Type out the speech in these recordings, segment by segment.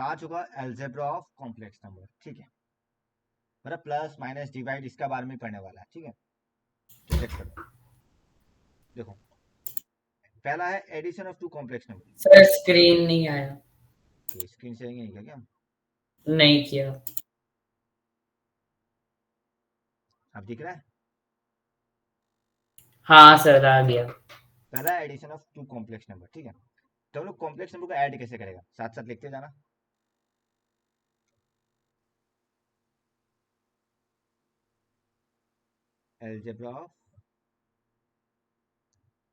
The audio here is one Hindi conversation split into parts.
तो आज होगा अलजेब्रा ऑफ कॉम्प्लेक्स नंबर, ठीक है। मतलब प्लस माइनस डिवाइड इसका बारे में पढ़ने वाला है, ठीक है। तो चेक करो, देखो पहला है addition of two complex number. Sir screen नहीं आया, स्क्रीन शेयरिंग नहीं किया क्या? नहीं किया। अब दिख रहा है? हाँ सर आ गया। पहला addition of two complex number, ठीक है। तो हम लोग कॉम्प्लेक्स नंबर को ऐड कैसे करेगा, साथ साथ लिखते जाना। अलजेब्रा ऑफ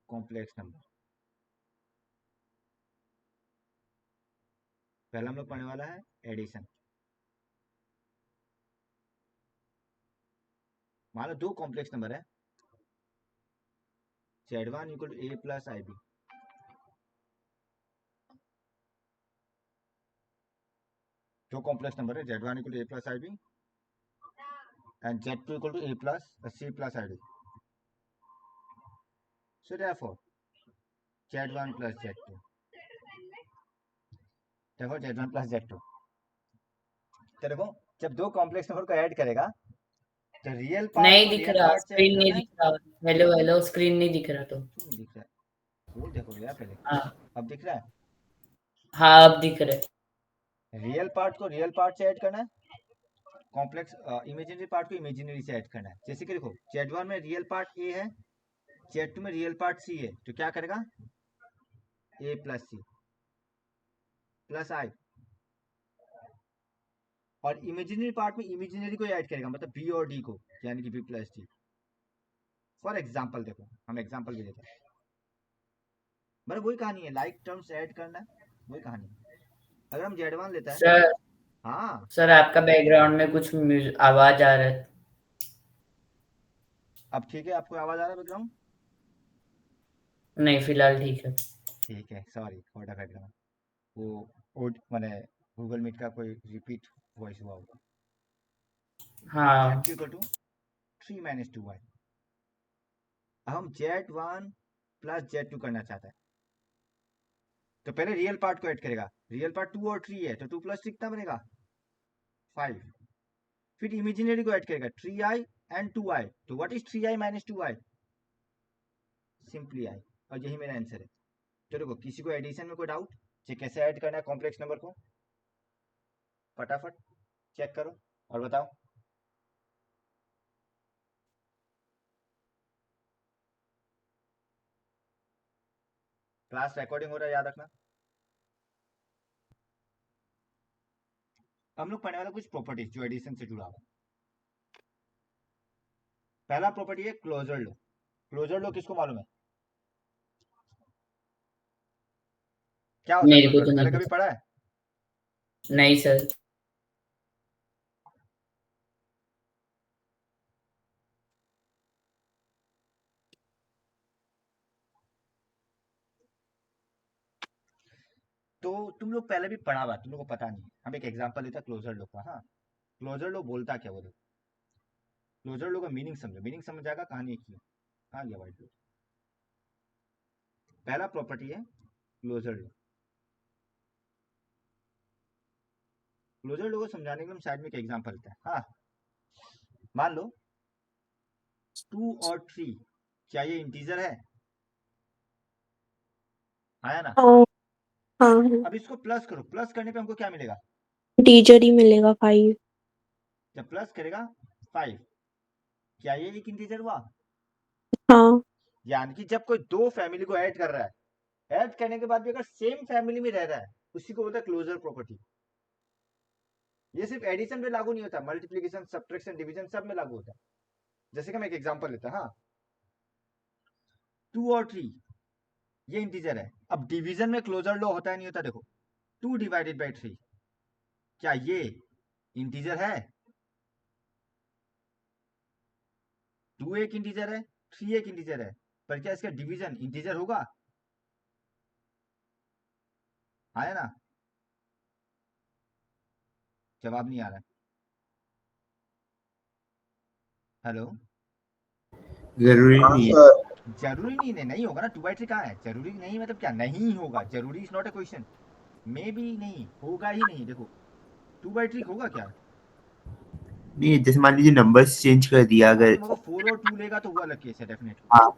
कॉम्प्लेक्स नंबर, पहला हम लोग पढ़ने वाला है एडिशन। मान लो दो कॉम्प्लेक्स नंबर है, Z1 equal to a plus IB। दो कॉम्प्लेक्स नंबर है, Z1 equal to a plus IB and Z2 equal to a plus C plus ID. So therefore Z1 plus Z2, therefore Z1 plus Z2। तो देखो जब दो कॉम्प्लेक्स नंबर को ऐड करेगा तो रियल पार्ट नहीं को दिख रियल रहा, पार्ट से ऐड स्क्रीन नहीं करना है। दिख रहा। हेलो हेलो, स्क्रीन नहीं दिख रहा तो। क्यों नहीं दिख रहा है? खोल देखो यार पहले। हाँ अब दिख रहा है? हाँ अब दिख रहा है। रियल पार्ट को रियल पार्ट से ऐड करना है, कॉम्प्लेक्स इमेजिनरी पार्ट को इमेजिनरी से ऐड करना है। जैसे कि देखो Z1 में रियल पार्ट A है, Z2 में रियल पार्ट C है, तो क्या करेगा A plus C plus I, और इमेजिनरी पार्ट में इमेजिनरी को ऐड करेगा, मतलब B और D को, यानी कि B plus D। For example देखो, हम एग्जाम्पल भी देते हैं, मतलब वही कहानी है, लाइक टर्म्स ऐड करना है, वही कहानी है। अगर हम Z1 लेता है, सर हाँ सर आपका बैकग्राउंड में कुछ आवाज आ रहा है। अब ठीक है, आपको आवाज आ रहा है बैकग्राउंड? नहीं फिलहाल ठीक है। ठीक है, सॉरी फॉर द बैकग्राउंड, वो मैंने गूगल मीट का कोई रिपीट वॉइस हुआ होगा। हाँ Z2 equal to 3 minus 2y। अब हम Z1 प्लस Z2 करना चाहता है, तो पहले रियल पार्ट को ऐड करेगा। रियल पार्ट 2 और 3 है, तो 2 प्लस 3 कितना बनेगा 5। फिर इमेजिनरी को ऐड करेगा 3i एंड 2i, तो what is 3i minus 2i? Simply i। और यही मेरा आंसर है। तो देखो किसी को एडिशन में कोई डाउट, ये कैसे ऐड करना है कॉम्प्लेक्स नंबर को, फटाफट चेक करो और बताओ। क्लास रिकॉर्डिंग हो रहा है, याद रखना। हम लोग पढ़ने वाला कुछ प्रॉपर्टीज जो एडिशन से जुड़ा हुआ। पहला प्रॉपर्टी है क्लोजर लो। क्लोजर लो किसको मालूम है, क्या होता है मेरे को क्लोजर लो, तो नहीं पहले कभी पता। पढ़ा है? नहीं सर। तो तुम लोग पहले भी पढ़ा हुआ, तुम लोग को पता नहीं है। हम एक एग्जांपल लेते हैं क्लोजर लो का। हाँ, क्लोजर लो बोलता क्या, बोलो। क्लोजर लो का मीनिंग समझो, मीनिंग समझ जाएगा कहानी की। हाँ गया वाइट लो। पहला प्रॉपर्टी है क्लोजर लो। क्लोजर लो को समझाने के लिए हम साइड में एक एग्जांपल लेते हैं। हाँ, मान लो 2 और 3, क्या ये इंटीजर है? आया ना? हाँ हाँ, अब इसको प्लस करो, प्लस करने पे हमको क्या मिलेगा? इंटीजर ही मिलेगा 5। जब प्लस करेगा 5, क्या ये एक इंटीजर हुआ? हाँ यानी कि जब कोई दो फैमिली को ऐड कर रहा है, ऐड करने के बाद भी अगर सेम फैमिली में रह रहा है, उसी को बोलता है क्लोजर प्रॉपर्टी। ये सिर्फ एडिशन में लागू नहीं होता, मल्टीप्लीकेशन, सब्ट्रैक्शन, डिवीजन सब में लागू होता है। जैसे कि हम एक एग्जांपल लेते हैं। हाँ, 2 और 3 ये इंटीजर है। अब डिवीजन में क्लोजर लॉ होता है नहीं होता, देखो 2 डिवाइडेड बाई 3, क्या ये इंटीजर है? 2 एक इंटीजर है, 3 एक इंटीजर है, पर क्या इसका डिवीजन इंटीजर होगा? आया ना? जवाब नहीं आ रहा है। हेलो, जरूरी नहीं है। जरूरी नहीं है, नहीं होगा ना। 2/3 कहाँ है, जरूरी नहीं मतलब क्या नहीं होगा, जरूरी इज नॉट ए क्वेश्चन। मे भी नहीं होगा ही नहीं। देखो 2/3 होगा क्या? नहीं, जैसे मान लीजिए नंबर्स चेंज कर दिया हाँ अगर। तुम अगर 4 और 2 लेगा तो वो अलग केस है डेफिनेटली, हाँ,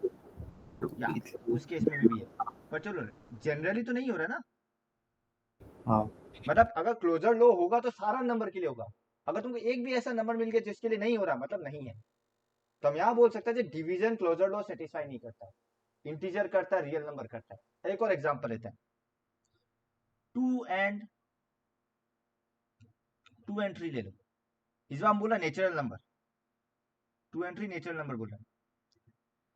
तो या उस केस में भी है। पर चलो जनरली तो नहीं हो रहा ना। हाँ मतलब अगर क्लोजर लो होगा तो सारा नंबर के लिए होगा। अगर तुमको एक भी ऐसा नंबर मिल गया जिसके लिए नहीं हो रहा, मतलब नहीं है। तो हम यहाँ बोल सकते हैं डिवीजन क्लोजर लॉ सेटिस्फाई नहीं करता, इंटीजर करता है, रियल नंबर करता है। एक और एग्जांपल लेते हैं, 2 एंड 3 ले लो। इस बार हम बोला natural number, 2 and 3 natural number बोल रहे हैं।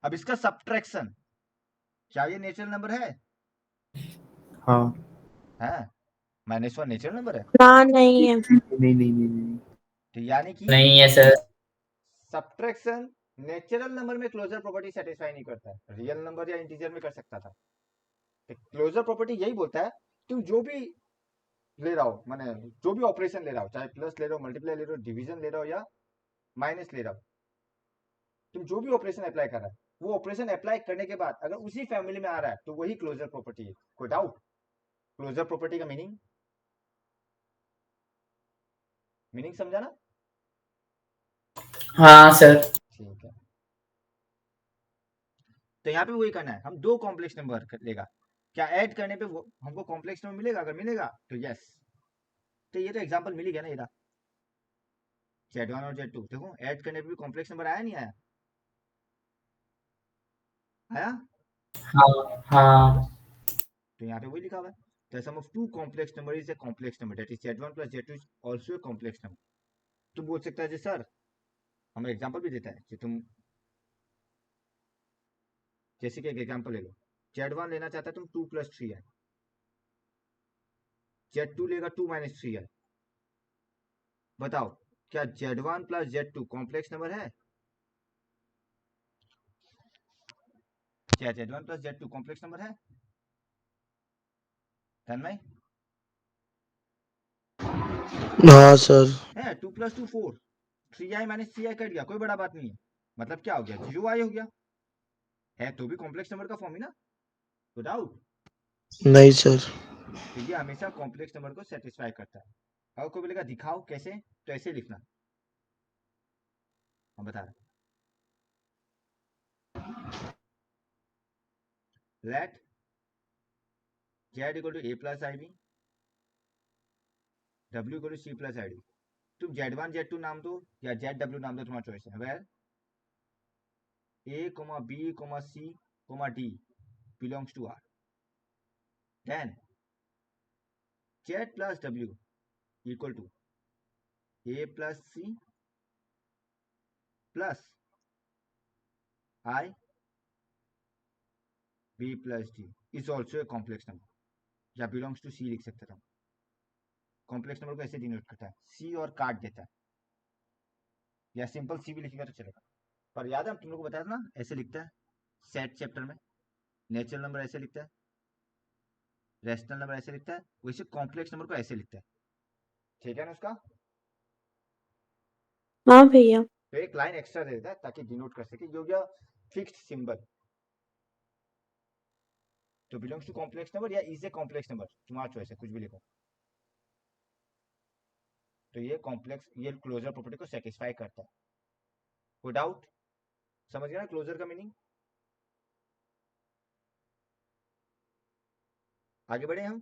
अब इसका सब्ट्रैक्शन, क्या ये नेचुरल नंबर है? हाँ। -1 नेचुरल नंबर है। ना नहीं है। नहीं नहीं नहीं नहीं। तो यानी कि नहीं है सर। सब्ट्रैक्शन नेचुरल नंबर में क्लोजर प्रॉपर्टी सेटिस्फाई नहीं करता है, रियल नंबर या इंटीजर में कर सकता था। क्लोजर प्रॉपर्टी यही बोलता है तुम जो भी ले रहा हो, माने जो भी ऑपरेशन ले रहा हो, चाहे प्लस ले रहा हो, मल्टीप्लाई ले रहा हो, डिवीजन ले रहा हो या माइनस ले रहा हो, तुम जो भी ऑपरेशन अप्लाई कर रहा है, वो ऑपरेशन अप्लाई करने के बाद अगर उसी फैमिली में आ रहा है तो वही क्लोजर प्रॉपर्टी है। कोई डाउट? क्लोजर प्रॉपर्टी का मीनिंग समझा ना? हाँ सर। ठीक है। तो यहाँ पे वही करना है, हम दो कॉम्प्लेक्स नंबर लेगा, क्या ऐड करने पे वो हमको कॉम्प्लेक्स नंबर मिलेगा? अगर मिलेगा तो यस। तो ये तो एग्जांपल मिल ही गया ना। ये Z1 और Z2 देखो ऐड करने पे भी कॉम्प्लेक्स नंबर आया नहीं आया? आया। हाँ हाँ। तो यहाँ पे वही लिखा हुआ है, the sum of two complex number is a complex number, that is Z1 plus Z2 is also a complex number। तुम बोल सकता है जी सर, हमें एग्जांपल भी देता है कि तुम जैसे कि एक एग्जांपल ले लो, Z1 लेना चाहता है तुम 2 + 3i, Z2 लेगा 2 - 3i। बताओ क्या Z1 + Z2 कॉम्प्लेक्स नंबर है? क्या Z1 + Z2 कॉम्प्लेक्स नंबर है तन्मय? हाँ सर। है 2 + 2 4, 3i - 3i कट गया, कोई बड़ा बात नहीं है। मतलब क्या हो गया? 0i हो गया, है तो भी कॉम्प्लेक्स नंबर का फॉर्म ही ना। तो डाउट? नहीं सर। तो ये हमेशा कॉम्प्लेक्स नंबर को सेटिस्फाई करता है। अगर कोई बोलेगा दिखाओ कैसे, तो ऐसे लिखना, हम बता रहे late z = a + ib, w = c + id। तुम Z1 Z2 नाम दो या ZW नाम दो, तुम्हारा चॉइस है। Where a, b, c, d belongs to R, then Z plus W equal to a plus c plus I b plus d is also a complex number, या belongs to C लिख सकते थे। कॉम्प्लेक्स नंबर को ऐसे डिनोट करता है, C और काट देता है, या सिंपल C भी लिखेगा तो चलेगा। पर याद है हम तुम लोग को बताया था ना, ऐसे लिखता है सेट चैप्टर में, नेचुरल नंबर ऐसे लिखता है, रेशनल नंबर ऐसे लिखता है, वैसे कॉम्प्लेक्स नंबर को ऐसे लिखता है। ठीक है ना उसका? हाँ भैया। तो एक लाइन एक्स्ट्रा दे देता है ताकि डिनोट कर सके, ये हो गया फिक्स्ड सिंबल। तो बिलोंग्स टू कॉम्प्लेक्स नंबर या इज ए कॉम्प्लेक्स नंबर, तुम्हारा चॉइस है, कुछ भी लिखो। तो ये कॉम्प्लेक्स, ये क्लोजर प्रॉपर्टी को सेटिस्फाई करता है। कोई डाउट? समझ गया ना क्लोजर का मीनिंग? आगे बढ़े हम,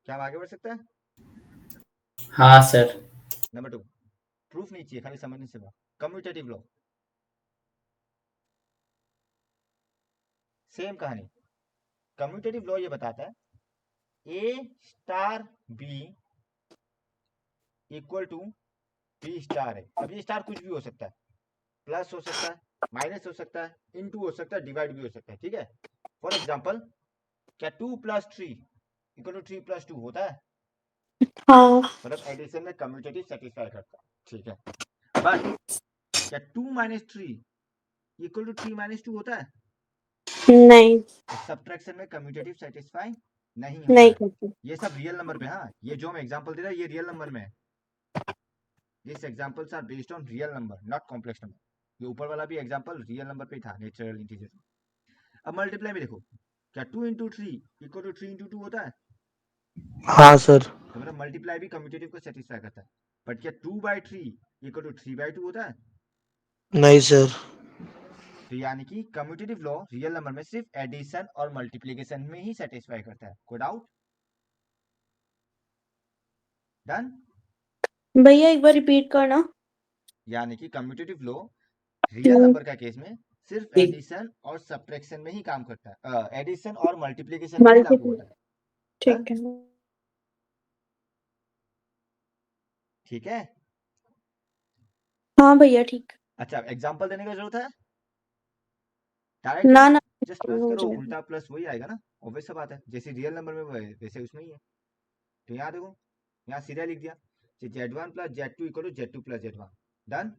क्या हम आगे बढ़ सकते हैं? हाँ सर। नंबर 2, प्रूफ नहीं चाहिए, खाली समझने से बात। कम्यूटेटिव लॉ, सेम कहानी। कम्यूटेटिव लॉ ये बताता है A * B equal to B star है। अब ये स्टार कुछ भी हो सकता है, प्लस हो सकता है, माइनस हो सकता है, इनटू हो सकता है, डिवाइड भी हो सकता है। ठीक है। फॉर एग्जांपल, क्या 2 + 3 इक्वल टू 3 + 2 होता है? हाँ। मतलब एडिशन में कम्यूटेटिव सेटिस्फाई करता है। ठीक है। बट क्या 2 - 3 इक्वल टू 3 - 2 होता है? नहीं। तो सब्ट्रैक्शन में कम्यूटेटिव सेटिस्फाई नहीं होता नहीं है। करती। ये सब रियल नंबर पे, हाँ ये जो हम एग्जांपल दे रहे हैं ये रियल नंबर में है। This examples are based on real number, not complex number. ये ऊपर वाला भी एग्जांपल रियल नंबर पे था, नेचुरल इंटीजर। अब मल्टीप्लाई में देखो, क्या 2 इंटू 3 इक्वल टू 3 इंटू 2 होता है? हाँ सर। तो मतलब मल्टीप्लाई भी कम्यूटेटिव को सेटिस्फाई करता है। बट क्या 2/3 इक्वल टू 3/2 होता है? नहीं सर। तो यानी कि कम्यूटेटिव लॉ रियल नंबर में सिर्फ एडिशन और मल्टीप्लिकेशन में ही सेटिस्फाई करता है। कोई डाउट? डन? भैया एक बार रिपीट करना। यानी कि कम्यूटेटिव लॉ रियल नंबर का केस में सिर्फ ठीक एडिशन और सब्ट्रैक्शन में ही काम करता है, एडिशन और मल्टीप्लिकेशन में ही लागू मल्टीप्लाई। होता है। ठीक है। ठीक है। हाँ भैया ठीक। अच्छा, एग्जांपल देने का जरूरत है? ना डायरेक्ट ना जस्ट प्लस हो करो, जाएगा। उल्टा प्लस वही आएगा ना, ऑब्वियस सा बात है, जैसे रियल नंबर में वो है वैसे उसमें ही है। तो यहाँ देखो, यहाँ सीधा लिख दिया Z1 plus Z2 equal to Z2 plus Z1। Done?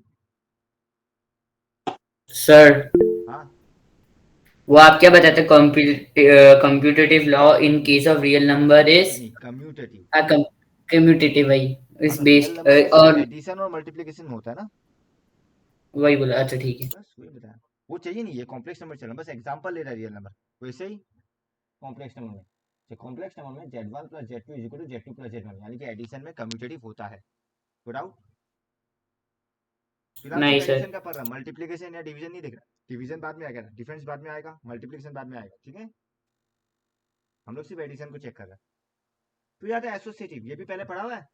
Sir, हाँ, वो आप क्या बताते commutative law in case of real number is नहीं कम्यूटेटिव। कम्यूटेटिव वही हाँ इज तो रियल बेस्ड नंबर में सिर्फ और एडिशन और मल्टीप्लिकेशन होता है ना, वही बोला। अच्छा ठीक है। बस वही बताया। वो चाहिए नहीं, ये कॉम्प्लेक्स नंबर चलना, बस एग्जांपल ले रहा है रियल नंबर। वैसे ही कॉम्प्लेक्स नंबर में, तो कॉम्प्लेक्स नंबर में Z1 plus Z2 is equal to Z2 plus Z1, यानी कि एडिशन में कम्यूटेटिव होता है। Good out. फिलहाल नहीं सिर्फ सर। एडिशन का पढ़ रहा, मल्टीप्लिकेशन या डिवीजन नहीं देख रहा। डिवीजन बाद में आएगा, डिफरेंस बाद में आएगा, मल्टीप्लिकेशन बाद में आएगा। ठीक है, हम लोग सिर्फ एडिशन को चेक कर रहे हैं। तो याद है एसोसिएटिव, ये भी पहले पढ़ा हुआ है।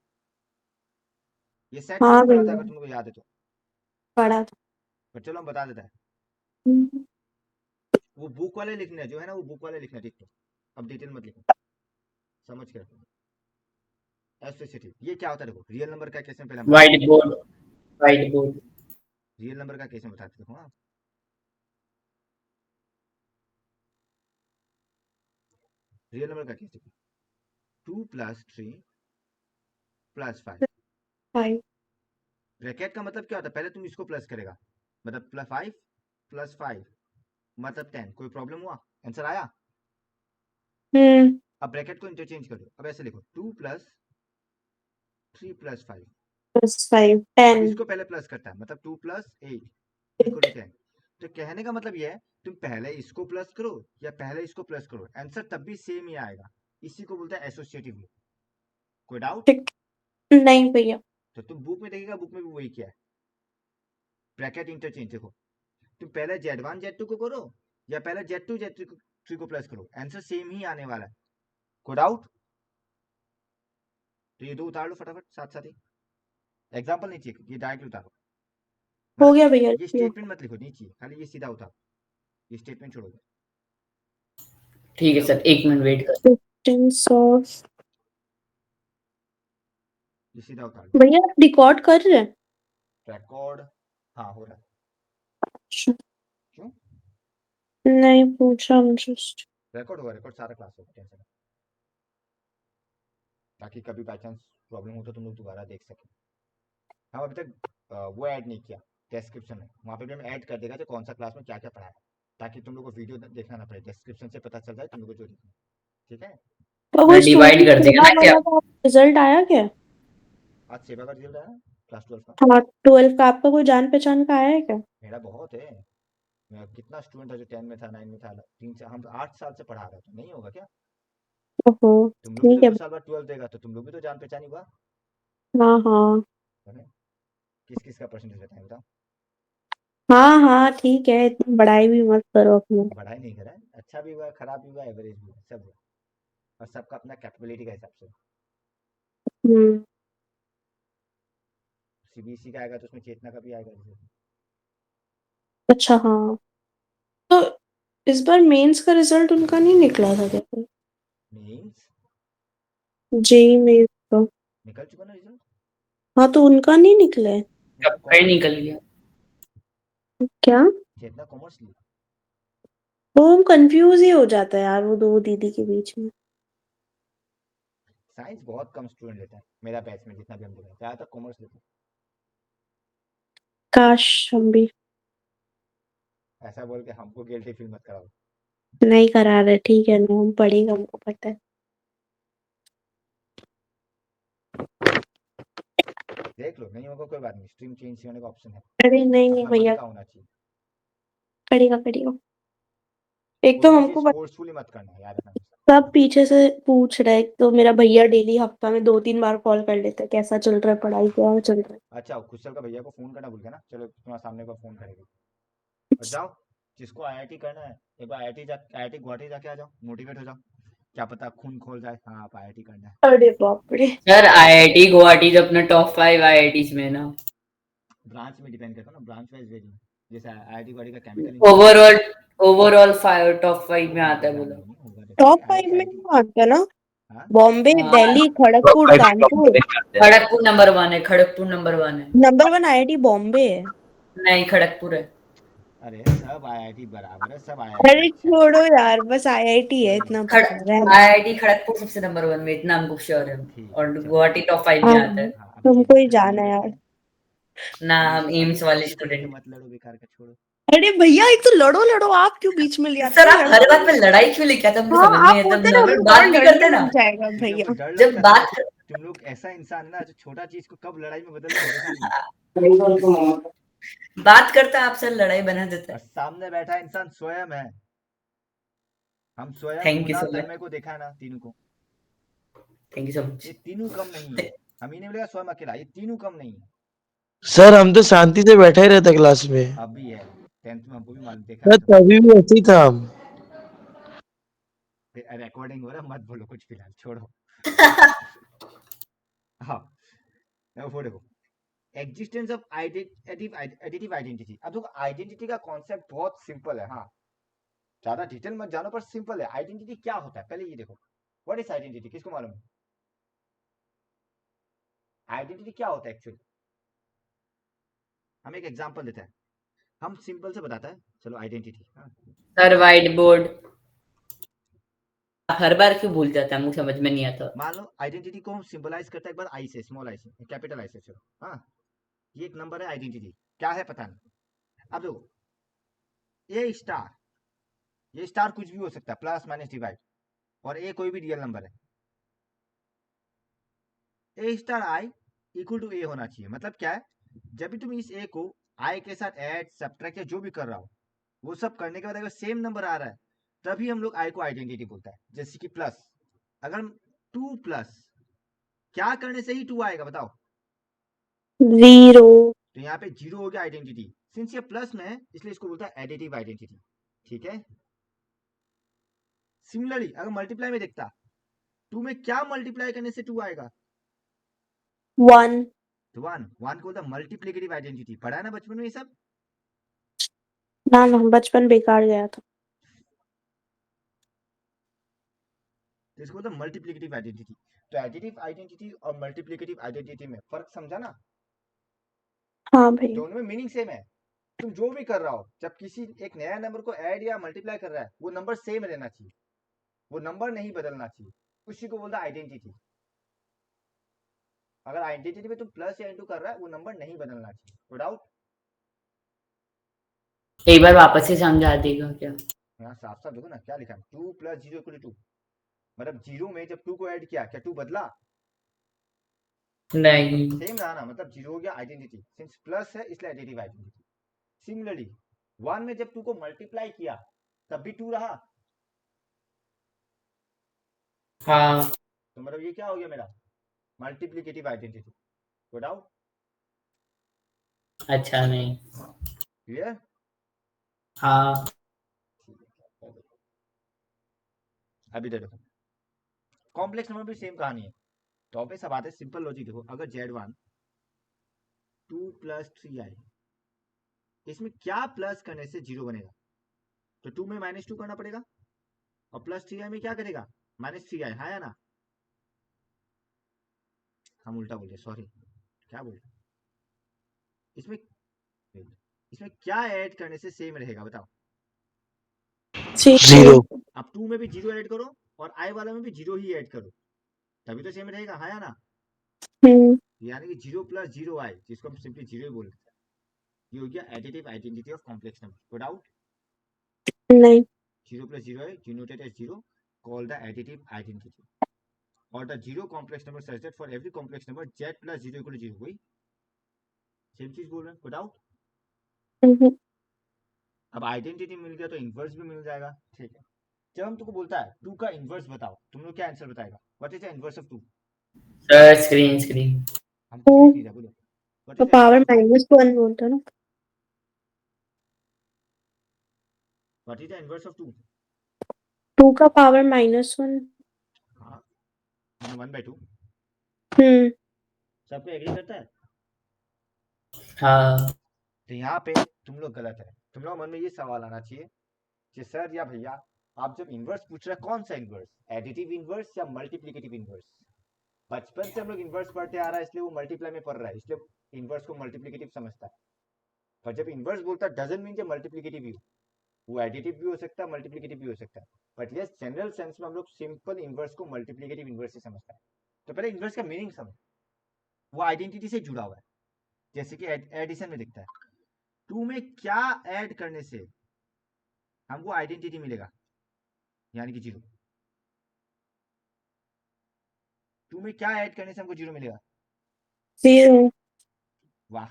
ये सेट हाँ थ्योरम पढ़ा था भैया अगर तुमको याद है तो, पढ़ा था। पर चलो हम बता देता है। हम्म, वो बुक वाले लिखना है जो है ना, वो बुक वाले लिखना है, ठीक तो अब डिटेल मत लिखो, समझ के रखो। एसोसिएटिव ये क्या होता है देखो, रियल नंबर का केस में पहले हम बताते वाइट बोर्ड, वाइट बोर्ड। हैं। रियल नंबर का केस में बताते देखो। हाँ, रियल नंबर का केस देखो, 2 प्लस 3 प्लस 5। फाइव। ब्रैकेट का मतलब क्या होता है, पहले तुम इसको प्लस करेगा, मतलब प्लस 5 प्लस 5 मतलब 10। कोई प्रॉब्लम हुआ? आंसर आया? हम्म। अब ब्रैकेट को इंटरचेंज कर दो, अब ऐसे लिखो 2 प्लस 3 प्लस 5। प्लस 5 अब 10। इसको पहले प्लस करता है, मतलब 2 प्लस 8 इक्वल टू 10। तो कहने का मतलब ये है, तुम पहले इसको प्लस करो या पहले इसको प्लस करो, आंसर तब भी सेम ही आएगा। इसी को बोलता है एसोसिएटिव लॉ। कोई डाउट? ठीक। नहीं भैया। तो तुम बुक में देखिएगा, बुक में भी वही किया है, ब्रैकेट इंटरचेंज। देखो, तुम पहले Z1 Z2 को करो या पहले Z2 Z3 को प्लस करो, आंसर सेम ही आने वाला है। कोई डाउट? तो ये दो उतार लो फटाफट साथ साथ ही, एग्जांपल नहीं चाहिए, ये डायरेक्ट उतारो। हो मतलब गया भैया ये भैया। स्टेटमेंट मत लिखो, नहीं चाहिए, खाली ये सीधा उतारो, ये स्टेटमेंट छोड़ो। ठीक है चलो सर, एक मिनट वेट कर। Distance of. ये सीधा उतार लो। भैया आप रिकॉर्ड कर रहे हैं? रिकॉर्ड, हाँ हो रहा है। अच्छा, क्यों? नहीं पूछा जस्ट। रिकॉर्ड होगा, रिकॉर्ड सारा क्लास होगा, टेंशन मत, ताकि कभी बाई चांस प्रॉब्लम हो तो तुम लोग दोबारा देख सके। हम अभी तक वो ऐड नहीं किया डिस्क्रिप्शन में, वहाँ पे भी हम ऐड कर देगा कि कौन सा क्लास में क्या क्या पढ़ाया, ताकि तुम लोग को वीडियो देखना ना पड़े, डिस्क्रिप्शन से पता चल जाए तुम लोग को जो देखना। ठीक है, तो वो मैं डिवाइड स्टूडेंट कर देगा सेवा ना क्या? वाला का रिजल्ट आया क्या? आज सेवा का रिजल्ट आया क्लास 12 का। हाँ 12 का आपका कोई जान पहचान का आया है क्या? मेरा बहुत है, मैं कितना स्टूडेंट था जो 10 में था, 9 में था, 3 हम 8 साल से पढ़ा रहे थे, नहीं होगा क्या? ओहो। तुम लोग भी तो ठीक है। 2 साल बाद 12 देगा, तो तुम लोग भी तो जान पहचान हुआ। हाँ हाँ। किस किस का परसेंटेज बताएं बताओ। हाँ हाँ ठीक है, इतनी बड़ाई भी मत करो अपने। बढ़ाई नहीं करा है, अच्छा भी हुआ, खराब भी हुआ, एवरेज भी हुआ, सब हुआ, और सबका अपना कैपेबिलिटी का हिसाब से। हम्म। सीबीएसई का आएगा तो उसमें चेतना का भी आएगा जैसे। अच्छा हाँ। तो इस बार मेंस का रिजल्ट उनका नहीं निकला था क्या? मीन्स जेई मेंस का। निकल चुका ना रिजल्ट। हाँ तो उनका नहीं निकला है कब का ही निकल गया। क्या? चेतना कॉमर्स ली। वो हम कंफ्यूज ही हो जाता है यार वो दो दीदी के बीच में। साइंस बहुत कम स्टूडेंट लेता है, मेरा बैच में जितना भी हम देखें ज़्यादातर कॉमर्स लेते हैं। काश हम भी। ऐसा बोल के हमको गिल्टी फील मत कराओ। नहीं करा रहे, ठीक है ना, हम पढ़ेगा हमको पता है। देख लो, नहीं होगा कोई बात नहीं, स्ट्रीम चेंज करने का ऑप्शन है, अरे नहीं नहीं अपना मन भैया, का होना चाहिए। करेगा करेगा। एक तो कोई भी हमको चीज फोर्सफुली मत करना, याद रखना हमेशा। सब पीछे से पूछ रहे हैं। एक तो मेरा भैया डेली हफ्ता में 2-3 बार कॉल कर लेते हैं, कैसा चल रहा है पढ़ाई, क्या चल रहा है। अच्छा, कुशल का भैया को फोन करना भूल गया ना, चलो तुम्हारे सामने को फोन करेगी। और जाओ, जिसको आईआईटी करना है एक बार आईआईटी गुवाहाटी जाके आ जाओ, मोटिवेट हो जाओ, क्या पता खून खोल जाए। हाँ, आप आईआईटी करना है। अरे बाप रे। सर आईआईटी गुवाहाटी तो अपना टॉप 5 आईआईटीज में ना। ब्रांच में डिपेंड करता है ना, ब्रांच वाइज वेरी। जैसे आईआईटी गुवाहाटी का chemical engineering overall overall top 5 में आता है ध्यान बोला। नहीं होगा, टॉप डेफिनेटली 5 आईआईटी में आईआईटी। आता ना, हाँ, बॉम्बे, हाँ, दिल्ली, टॉप खड़गपुर, 5 कानपुर। खड़गपुर नंबर 1 है, खड़गपुर नंबर 1 है। नंबर 1 आईआईटी बॉम्बे है। नहीं, खड़गपुर है। अरे सब आईआईटी बराबर है, सब आईआईटी अरे अच्छा है। छोड़ो यार, बस आईआईटी है, कोई नहीं, इतना खड़ पता है, रहने आईआईटी खड़गपुर सबसे नंबर 1 में, इतना हमको श्योर है। ठीक है, और चलो। गुवाहाटी टॉप 5 दो। में हाँ, आता है। हाँ, अभी ये तुमको ही डिस्कस नहीं जाना है करते यार। हैं। ना, अभी हम अभी एम्स वाले अभी ये स्टूडेंट। मत लड़ो बेकार का, छोड़ो। अरे भैया, एक तो लड़ो लड़ो, आप क्यों बीच में ले आते सर हो, आप हर लड़ो बात पे नहीं। लड़ाई क्यों लेके आते हैं? हमको हाँ, समझ नहीं आप है। जब होते ना, नॉर्मल हमको बात और भी लड़ने करते हैं ना, लग जाएगा क्योंकि भैया। हमको डर जब लगता है बात तुम लोग ऐसा इंसान है ना जो छोटा चीज को कब लड़ाई में बदल दे भरोसा नहीं। बात करता है आपसे लड़ाई बना देता और है। सामने बैठा इंसान स्वयं है। हम स्वयं thank you Kunal so Tanmay much. को देखा है ना, तीनों को। Thank you so much. ये तीनों कम नहीं है। हम ही नहीं बोलेगा स्वयं अकेला, ये तीनों कम नहीं है। सर हम तो शांति से बैठा ही रहता क्लास में। अब भी है, 10th में हमको भी मालूम, देखा सर है तुमको। तभी भी ऐसे ही था हम। रिकॉर्डिंग हो रहा है, मत बोलो कुछ फिलहाल, छोड़ो। हाँ, वो देखो, एग्जिस्टेंस ऑफ एडिटिव आइडेंटिटी। अब देखो, आइडेंटिटी का कॉन्सेप्ट बहुत सिंपल है। हाँ, ज्यादा डिटेल मत जानो, पर सिंपल है। आइडेंटिटी क्या होता है पहले ये देखो, व्हाट इज आइडेंटिटी, किसको मालूम है आइडेंटिटी क्या होता है एक्चुअली? हम एक एग्जांपल देते हैं, हम सिंपल से बताता है, चलो आइडेंटिटी। हाँ, सर व्हाइट बोर्ड हर बार क्यों भूल जाता है, हमको समझ में नहीं आता। मान लो आइडेंटिटी को हम सिंबलाइज करते हैं एक बार आई से, स्मॉल आई से, कैपिटल आई से, चलो। हाँ, ये एक नंबर है, आइडेंटिटी क्या है पता नहीं। अब देखो, ये स्टार कुछ भी हो सकता है, प्लस माइनस डिवाइड, और ए कोई भी रियल नंबर है। ए स्टार आई इक्वल टू ए होना चाहिए। मतलब क्या है, जब भी तुम इस ए को आई के साथ ऐड सब्ट्रैक्ट या जो भी कर रहा हो, वो सब करने के बाद अगर सेम नंबर आ रहा है, तभी हम लोग आई को आइडेंटिटी बोलता है। जैसे कि प्लस, अगर 2 प्लस, क्या करने से ही 2 आएगा बताओ? 0। तो यहाँ पे 0 हो गया आइडेंटिटी। सिंस ये प्लस में है, इसलिए इसको बोलता है एडिटिव आइडेंटिटी। ठीक है। सिमिलरली अगर मल्टीप्लाई में देखता, 2 में क्या मल्टीप्लाई करने से 2 आएगा? 1। तो 1 को बोलता है मल्टीप्लिकेटिव आइडेंटिटी। पढ़ा है ना बचपन में ये सब? ना ना, बचपन बेकार गया था। तो इसको बोलते हैं मल्टीप्लिकेटिव आइडेंटिटी। तो एडिटिव आइडेंटिटी और मल्टीप्लिकेटिव आइडेंटिटी में फर्क समझा ना? हाँ भैया। दोनों में मीनिंग सेम है। तुम जो भी कर रहा हो, जब किसी एक नया नंबर को ऐड या मल्टीप्लाई कर रहा है, वो नंबर सेम रहना चाहिए, वो नंबर नहीं बदलना चाहिए। उसी को बोलता है आइडेंटिटी। अगर आइडेंटिटी में तुम प्लस या इंटू कर रहा है, वो नंबर नहीं बदलना चाहिए। No doubt. एक बार वापस से समझा देगा क्या? यहाँ साफ साफ देखो ना क्या लिखा है, 2 प्लस 0 इक्वल टू 2। मतलब 0 में जब 2 को ऐड किया, क्या 2 बदला? नहीं। सेम रहा ना, मतलब 0 हो गया आइडेंटिटी। सिंस प्लस है इसलिए एडिटिव आइडेंटिटी। सिमिलरली 1 में जब 2 को मल्टीप्लाई किया, तब भी 2 रहा। हाँ। तो मतलब ये क्या हो गया मेरा? Multiplicative identity. No doubt. अच्छा नहीं। क्लियर? हाँ। अभी देखो, कॉम्प्लेक्स नंबर भी सेम कहानी है। तो अब सब आते हैं सिंपल लॉजिक। देखो, अगर Z1 2 प्लस 3i, इसमें क्या प्लस करने से 0 बनेगा? तो 2 में -2 करना पड़ेगा, और प्लस 3i में क्या करेगा? -3i। हाँ या ना? हम उल्टा बोल रहे, सॉरी, क्या बोल रहे? इसमें इसमें क्या ऐड करने से सेम रहेगा बताओ? 0। अब 2 में भी 0 ऐड करो, और i वाला में भी 0 ही ऐड करो, तभी तो सेम रहेगा। हाँ या ना? यानी कि 0 प्लस 0i, जिसको हम सिंपली 0 ही बोल देते हैं, ये हो गया additive identity of complex number. No doubt. नहीं। 0 plus 0i denoted as 0, called the additive identity, or the zero complex number such that for every complex number z plus 0 equal to 0। वही सेम चीज बोल रहे हैं, विदाउट। अब आइडेंटिटी मिल गया तो इन्वर्स भी मिल जाएगा, ठीक है। जब हम तुमको बोलता है 2 का इन्वर्स बताओ, तुम लोग क्या आंसर बताएगा? What is the inverse of 2? Sir screen हम कुछ लिख नहीं रहा, बोलो व्हाट तो is the power inverse of 2? -1 बोलते हैं ना। What is the inverse of 2? 2 का पावर -1। हाँ, 1/2। सबको एग्री करता है? हाँ तो यहाँ पे तुम लोग गलत है। तुम लोग मन में ये सवाल आना चाहिए कि सर या भैया, आप जब इन्वर्स पूछ रहे कौन सा इन्वर्स, एडिटिव इन्वर्स या मल्टीप्लिकेटिव इन्वर्स? बचपन से हम लोग इन्वर्स पढ़ते आ रहा है, इसलिए वो मल्टीप्लाई में पढ़ रहा है, इसलिए इन्वर्स को मल्टीप्लिकेटिव समझता है। पर जब इन्वर्स बोलता है डजंट मीन मल्टीप्लिकेटिव ही, वो एडिटिव भी हो सकता है, मल्टीप्लिकेटिव भी हो सकता है। बट यस, जनरल सेंस में हम लोग सिंपल इन्वर्स को मल्टीप्लिकेटिव इन्वर्स से समझता है। तो पहले इन्वर्स का मीनिंग समझ, वो आइडेंटिटी से जुड़ा हुआ है। जैसे कि एडिशन में दिखता है, 2 में क्या ऐड करने से हमको आइडेंटिटी मिलेगा, यानी कि 0। 2 में क्या ऐड करने से हमको 0 मिलेगा? 0। वाह,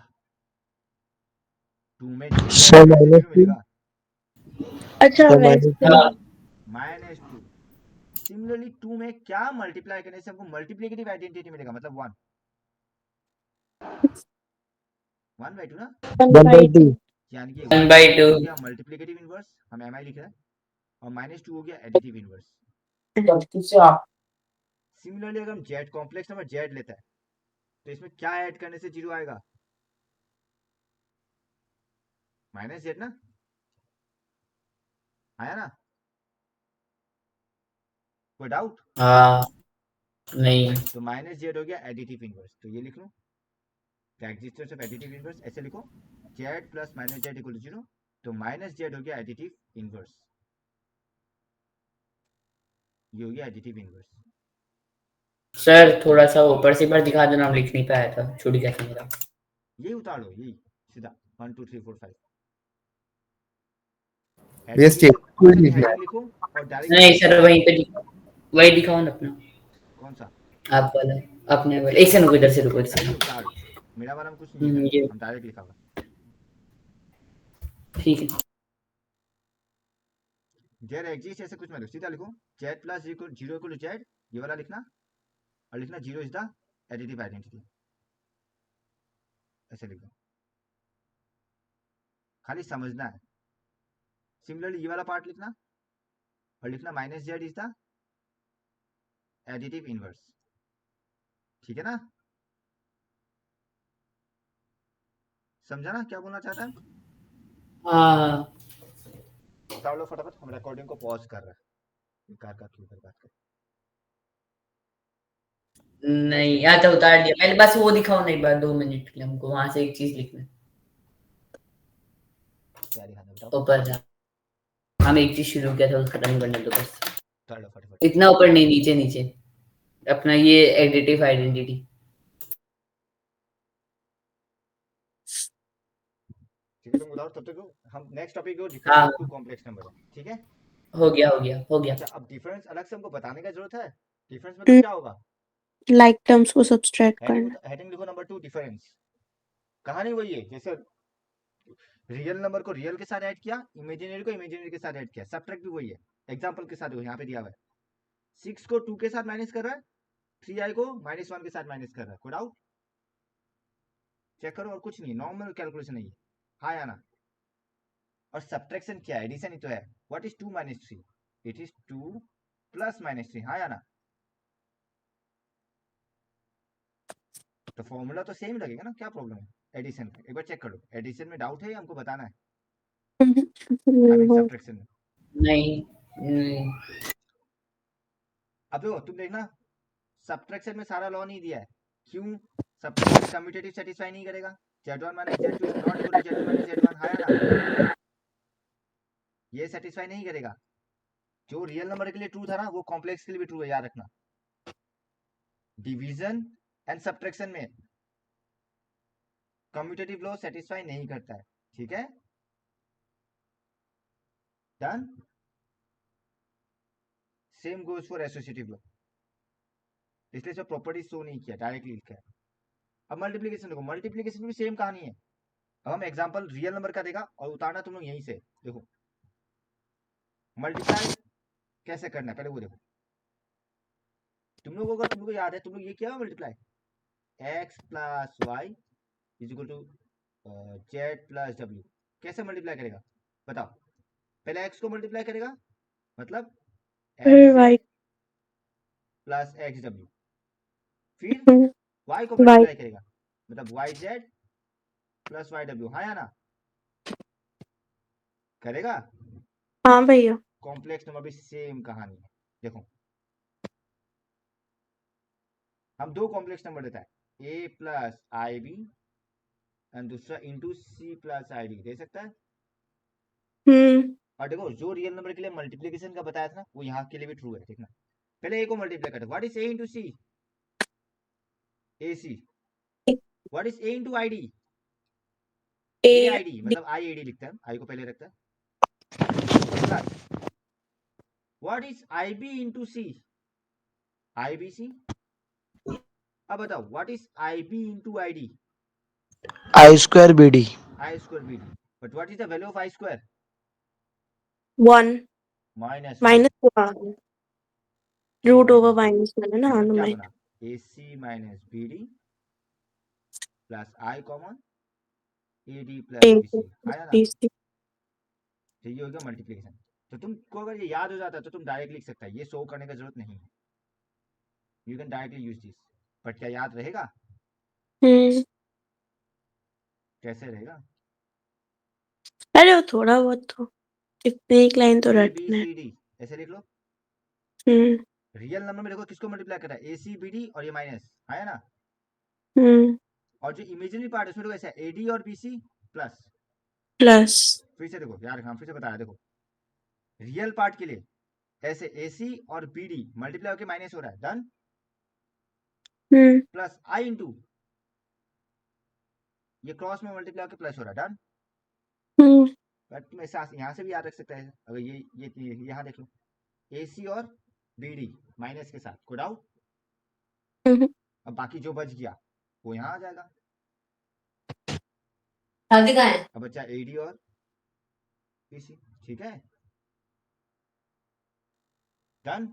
2 में 0 सर ऐड करने से 0 -2 मिलेगा, अच्छा सर वैसे हाँ -2। सिमिलरली 2 में क्या मल्टीप्लाई करने से हमको मल्टीप्लिकेटिव आइडेंटिटी मिलेगा, मतलब 1। 1/2 ना, 1/2 यानी कि 1/2 हो गया मल्टीप्लिकेटिव इन्वर्स, हम एम आई लिख रहे हैं, और -2 हो गया एडिटिव इन्वर्स। सिमिलरली अगर हम जेड कॉम्प्लेक्स नंबर जेड लेता है, तो इसमें क्या ऐड करने से 0 आएगा? -z ना, आया ना? कोई डाउट? हाँ नहीं तो -z हो गया एडिटिव इन्वर्स, तो ये लिख लो, एक्जिस्टेंस ऑफ एडिटिव इन्वर्स ऐसे लिखो, z plus -z equal to 0, तो -z हो गया एडिटिव इन्वर्स, ये हो गया एडिटिव इन्वर्स। सर थोड़ा सा ऊपर से एक बार दिखा देना, लिख नहीं पाया था, छूट गया था मेरा। यही उतार लो, यही सीधा 1 2 3 4 5 ये हेडिंग स्टेप लिखो, कोड जैसे कि लिखना है। हेडिंग लिखो और डायरेक्ट नहीं इन्वर्स सर लिखो। वहीं पे वही दिखाओ ना अपना, कौन सा? आप वाला, अपने वाला। एक से रुको, इधर से रुको, इधर अरे ये से। उतार, मेरा वाला में कुछ नहीं लिखा, ये हम डायरेक्ट लिखा हुआ। ठीक है। जेड एग्जिस्ट ऐसे कुछ मत सीधा लिखो, z plus 0 equal to z, ये वाला लिखना, और लिखना 0 इज द एडिटिव आइडेंटिटी, ऐसे लिख दो, खाली समझना है। सिमिलरली ये वाला पार्ट लिखना, और लिखना -z is the additive inverse, ठीक है ना? समझा ना क्या बोलना चाहता है? हाँ उतार लो फटाफट, हम रिकॉर्डिंग को पॉज कर रहे हैं, कार का क्यों कर बात कर। नहीं यहाँ तो उतार दिया, पहले बस वो दिखाओ ना एक बार, 2 मिनट के लिए हमको वहां से एक चीज लिखना है। क्या दिखाना बताओ, ऊपर जा, हम एक चीज शुरू किया था उसका खत्म करने दो बस। उतार लो फटाफट। इतना ऊपर नहीं, नीचे नीचे अपना ये एडिटिव आइडेंटिटी। ठीक है, तुम उतारो तब तक, हम नेक्स्ट टॉपिक को डिफरेंस हाँ ऑफ 2 कॉम्प्लेक्स नंबर है, ठीक है? हो गया हो गया हो गया। अच्छा, अब डिफरेंस अलग से हमको बताने का जरूरत है, डिफरेंस मतलब हम्म, क्या होगा? लाइक टर्म्स को सब्सट्रैक्ट करना। हेडिंग लिखो नंबर 2 डिफरेंस। कहानी वही है, जैसे रियल नंबर को रियल के साथ ऐड किया, इमेजिनरी को इमेजिनरी के साथ ऐड किया, सब्ट्रैक्ट भी वही है, एग्जांपल के साथ यहाँ पे दिया हुआ है। 6 को 2 के साथ माइनस कर रहा है, 3i को -1 के साथ माइनस कर रहा है, कोई डाउट? चेक करो, और कुछ नहीं, नॉर्मल कैलकुलेशन है ये, हाँ या ना? और सब्ट्रैक्शन क्या है? एडिशन ही तो है। What is 2 - 3? It is 2 plus -3, हाँ या ना? तो फॉर्मूला तो सेम लगेगा ना, क्या प्रॉब्लम है? एडिशन का एक बार चेक कर लो, एडिशन में डाउट है या हमको बताना है? आई मीन हो सब्ट्रैक्शन में। नहीं नहीं अब देखो तुम देखना, सब्ट्रैक्शन में सारा लॉ नहीं दिया है, क्यों? सब्ट्रैक्शन कम्यूटेटिव सेटिस्फाई नहीं करेगा, z1 - z2 is not equal to z2 - z1, हाँ या ना? ये सेटिस्फाई नहीं करेगा। जो रियल नंबर के लिए ट्रू था ना, वो कॉम्प्लेक्स के लिए भी ट्रू है, याद रखना। डिवीजन एंड सब्ट्रैक्शन में कम्यूटेटिव लॉ सेटिस्फाई नहीं करता है, ठीक है? Done. Same goes for associative law, इसलिए सब प्रॉपर्टी शो नहीं किया, डायरेक्टली लिखा है। अब मल्टीप्लीकेशन देखो, मल्टीप्लीकेशन भी सेम कहानी है, अब हम एग्जांपल रियल नंबर का देगा और उतारना तुम लोग यहीं से देखो। मल्टीप्लाई कैसे करना है पहले वो देखो। तुम लोगों को तुमको याद है तुम लोग ये किया multiply x plus y is equal to z plus डब्ल्यू। कैसे मल्टीप्लाई करेगा बताओ। पहले x को मल्टीप्लाई करेगा मतलब फिर x y प्लस एक्स डब्ल्यू। फिर y को y मल्टीप्लाई करेगा मतलब वाई जेड प्लस वाई डब्ल्यू। हाँ या ना करेगा। हाँ भैया कॉम्प्लेक्स नंबर भी सेम कहानी है देखो। हम दो कॉम्प्लेक्स नंबर देता है a plus I B and दूसरा into C plus I D दे सकता है। और देखो जो रियल नंबर के लिए मल्टीप्लीकेशन का बताया था ना वो यहाँ के लिए भी ट्रू है। देखना पहले a को मल्टीप्लाई करते what is a into c a c. What is a into I d a a i d मतलब आई ए डी लिखते हैं आई को पहले रखता है plus what is I B into C I B C. अब बताओ what is I B into I D I square BD. I square B D. But what is the value of I square 1 minus -1 root over -1 है ना हाँ मतलब क्या मैं बना A C minus B D plus I common A D plus a B C आया ना। b c तो ये हो गया मल्टीप्लिकेशन। तो तुमको अगर ये याद हो जाता है तो तुम डायरेक्ट लिख सकता है ये शो करने का जरूरत नहीं है। You can directly use this. But क्या याद रहेगा कैसे रहेगा। अरे वो थोड़ा बहुत तो इतनी एक लाइन तो ए बी रटना है सी डी ऐसे लिख लो। रियल नंबर में देखो किसको मल्टीप्लाई कर रहा है ए सी बी डी और ये माइनस आया ना। और जो इमेजिनरी पार्ट है उसमें देखो ऐसा ए डी और बी सी प्लस प्लस फिर से देखो यार हम फिर से बता रहे देखो रियल पार्ट के लिए ऐसे ए सी और बी डी मल्टीप्लाई होकर माइनस हो रहा है डन प्लस आई इंटू ये क्रॉस में मल्टीप्लाई होकर प्लस हो रहा है डन। बट तुम ऐसा यहाँ से भी याद रख सकता है अगर ये यहाँ देख लो ए सी और बी डी माइनस के साथ कोड आउट। अब बाकी जो बच गया वो यहाँ आ जाएगा। अब बच्चा ए डी और बी सी ठीक है डन।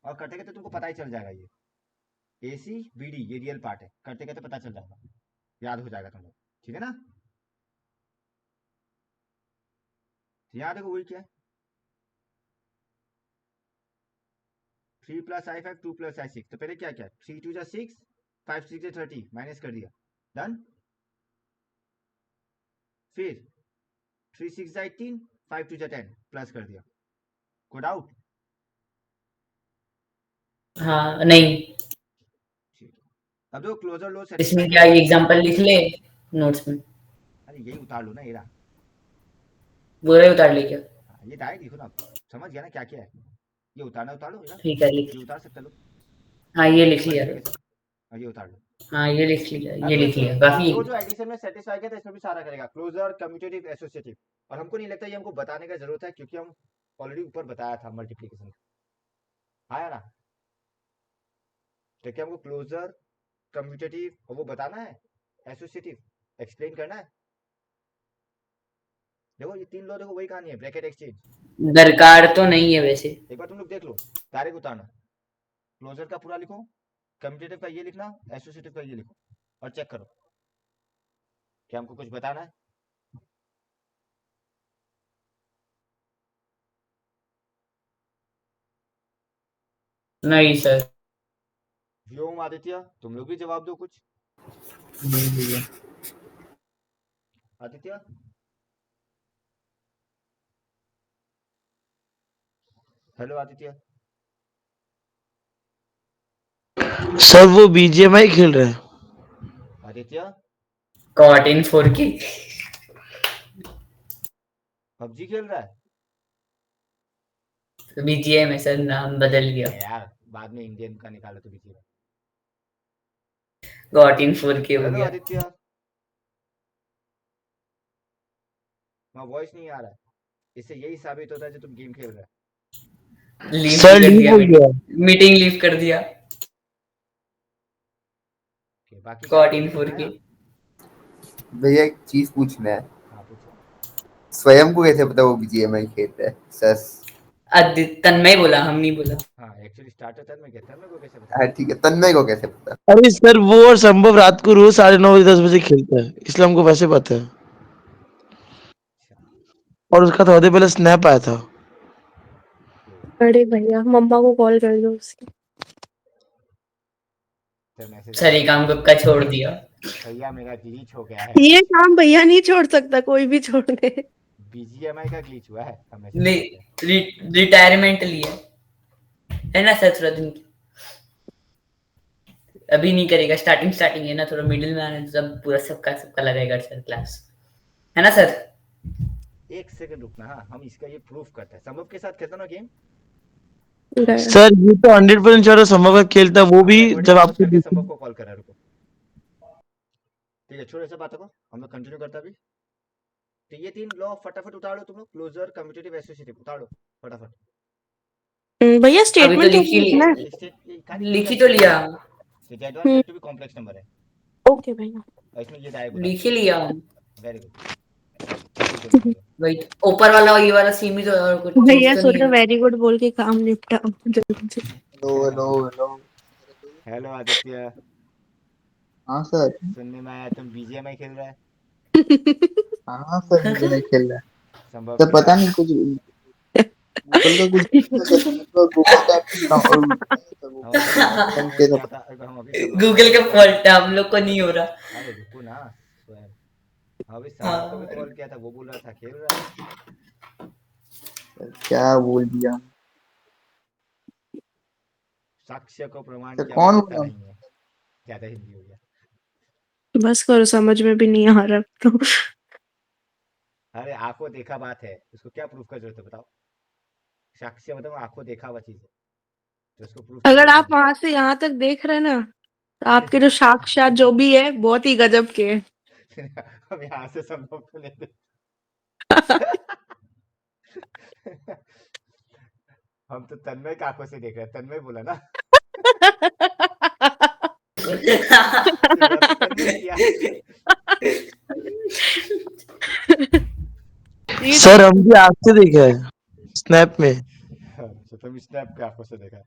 और करते करते तुमको पता ही चल जाएगा ये ए सी बी डी ये रियल पार्ट है करते करते पता चल जाएगा याद हो जाएगा तुमको ठीक है ना। याद है वही क्या है 3 प्लस आई 5 2 प्लस आई 6। तो पहले क्या क्या 3 2 जा 6 5 6 जा 30 माइनस कर दिया डन। फिर 3 6 जा 18 5 2 जा 10 प्लस कर दिया कोड आउट। हाँ नहीं अब देखो क्लोजर लो इसमें क्या एग्जांपल लिख ले नोट्स में। अरे यही उतार लो ना ये रहा पूरा ही उतार ले क्या। ये डायरेक्ट लिखो ना समझ गया ना क्या क्या है ये उतारना उतार लो ठीक है लिख ये उतार सकते लो। हाँ ये लिख लिया और ये उतार लो। हाँ ये लिख लिया ये लिख लिया काफी। जो एडिशन में सेटिस्फाई किया था इसमें भी सारा करेगा क्लोजर कम्यूटेटिव एसोसिएटिव। और हमको नहीं लगता ये हमको बताने का जरूरत है क्योंकि हम ऑलरेडी ऊपर बताया था मल्टीप्लिकेशन आया ना। तो क्या हमको क्लोजर कम्यूटेटिव और वो बताना है एसोसिएटिव एक्सप्लेन करना है। देखो ये तीन लो देखो वही कहानी है ब्रैकेट एक्सचेंज दरकार तो नहीं है वैसे। एक बार तुम लोग देख लो डायरेक्ट उतारना क्लोजर का पूरा लिखो कम्यूटेटिव का ये लिखना एसोसिएटिव का ये लिखो और चेक करो क्या हमको कुछ बताना है। नहीं सर व्योम आदित्य तुम लोग भी जवाब दो कुछ। आदित्य हेलो आदित्य सर वो BGMI खेल रहे हैं। Aditya caught in 4K PUBG खेल रहा है BGM है सर नाम बदल गया यार बाद में इंडियन का निकाला तो बीजी कॉट इन 4K हो हेलो गया। आदित्य मेरा वॉइस नहीं आ रहा है इससे यही साबित होता है जो तुम गेम खेल रहे हो। लीव सर कर लीव दिया हो गया। मीटिंग लीव कर दिया बाकी कॉट इन 4K। भैया एक चीज पूछना है, हाँ पूछो। स्वयं को कैसे पता वो बीजीएमआई खेल रहा है? सस। तन्मय बोला, हम नहीं बोला। हाँ एक्चुअली स्टार्टर तन्मय कहता है, मेरे को कैसे हाँ पता? ठीक है, तन्मय को कैसे पता? अरे सर वो और संभव रात को रोज 9:30 10 बजे खेलता है, इसलिए हमको वैसे पता है। अच्छा और उसका थोड़ी देर पहले स्नैप आया था। कोई अरे भैया मम्मा को कॉल कर दो उसकी। सर मैसेज सर आया ये है। काम कब का छोड़ दिया। भैया मेरा ग्लिच हो गया है। ये काम भैया नहीं छोड़ सकता, कोई भी छोड़ दे। बीजीएमआई का ग्लिच हुआ है, अब मैसेज आया है। रिटायरमेंट लिया है ना सर, थोड़ा दिन अभी नहीं करेगा, स्टार्टिंग स्टार्टिंग है ना, थोड़ा मिडिल में आने दो, तब पूरा सबका सबका लगेगा सर क्लास, है ना सर। एक सेकंड रुकना, हाँ हम इसका ये प्रूफ करते हैं। संभव के साथ खेलता ना गेम। गया। सर ये तो 100% श्योर है संभव का खेलता है, वो हाँ भी मैं एक जब पॉज आपको करके संभव को कॉल कर रहा है, रुको। ठीक है छोड़ो सब बातों को, हम लोग कंटिन्यू करते हैं अभी। तो ये 3 लॉ फटाफट उतारो तुम लोग, क्लोजर कम्यूटेटिव एसोसिएटिव उतारो फटाफट। भैया अभी तो स्टेटमेंट लिख कैसे ही लिखना है? खाली लिख ही डिस्कस तो करना लिया, है। तो Z1 Z2 भी कॉम्प्लेक्स नंबर है, ओके भैया। और इसमें ये डायग उतारो। लिख ही लिया। वेरी गुड, अभी तो लिखने दो। वही तो, ऊपर वाला ये वाला सेम ही तो, और कुछ भैया चेंज तो नहीं सोचा है। वेरी गुड बोल के काम निपटा जल्दी से। Hello hello hello. Hello Aditya, हाँ सर। सुनने में आया तुम बीजीएमआई खेल रहा है। हाँ सर, मुझे नहीं खेल रहा है। संभव सर के पता साथ। नहीं कुछ गूगल का कुछ सर, मतलब गूगल का सर वो हम अभी संभव को कॉल कैसे किया पता? था, हम अभी संभव को गूगल कॉल का किया था। फॉल्ट है, हम लोग को नहीं हो रहा। अरे रुको ना स्वयं, हम अभी संभव को भी हाँ कॉल किया था, वो बोल रहा था खेल रहा है। सर क्या बोल दिया? साक्ष्य को प्रमाण सर की कौन आवश्यकता बोला? नहीं है। ज्यादा हिंदी हो गया। बस करो, समझ में भी नहीं आ रहा तो। अरे आंखों देखा बात है, उसको क्या प्रूफ का जरूरत है बताओ? साक्ष्य मतलब आंखों देखा हुआ चीज है, तो उसको प्रूफ की अगर जरूरत आप नहीं वहां से यहाँ तक देख रहे हैं ना, तो आपके जो है। साक्षात जो भी है बहुत ही गजब के हैं। हम यहाँ से संभव को लेते। हम तो तन्मय की आंखों से देख रहे हैं, तन्मय बोला ना। शुरुआत तो तन्मय किया। ये सर हम भी आग से देखा है स्नैप में। अच्छा तुम स्नैप की आंखों से देखा,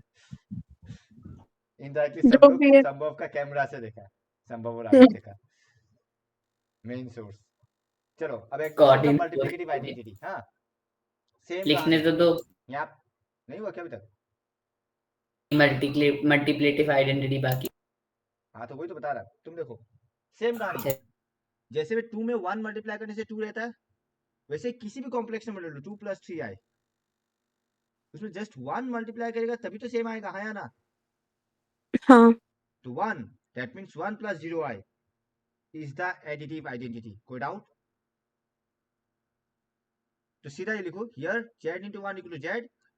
इनडायरेक्टली जो संभव भी है। संभव का कैमरा से देखा, संभव और आदित्य का मेन सोर्स। चलो अब एक क्वेश्चन था मल्टीप्लिकेटिव कोऑर्डिनेट आइडेंटिटी। हाँ सेम लिखने कहानी तो दो। यहाँ। नहीं हुआ क्या अभी तक? मल्टीप्लेटिव आइडेंटिटी बाकी हाँ तो वही तो बता रहा, तुम देखो सेम कहानी। है। जैसे भी 2 में 1 मल्टीप्लाई करने से 2 रहता है, वैसे किसी भी कॉम्प्लेक्स नंबर ले लो 2 + 3 आए, उसमें जस्ट 1 मल्टीप्लाई करेगा तभी तो सेम आएगा, हाँ या ना? हाँ। तो 1 that means 1 + 0 i is the additive identity, कोई डाउट? तो सीधा ये लिखो here z into 1 equal to z,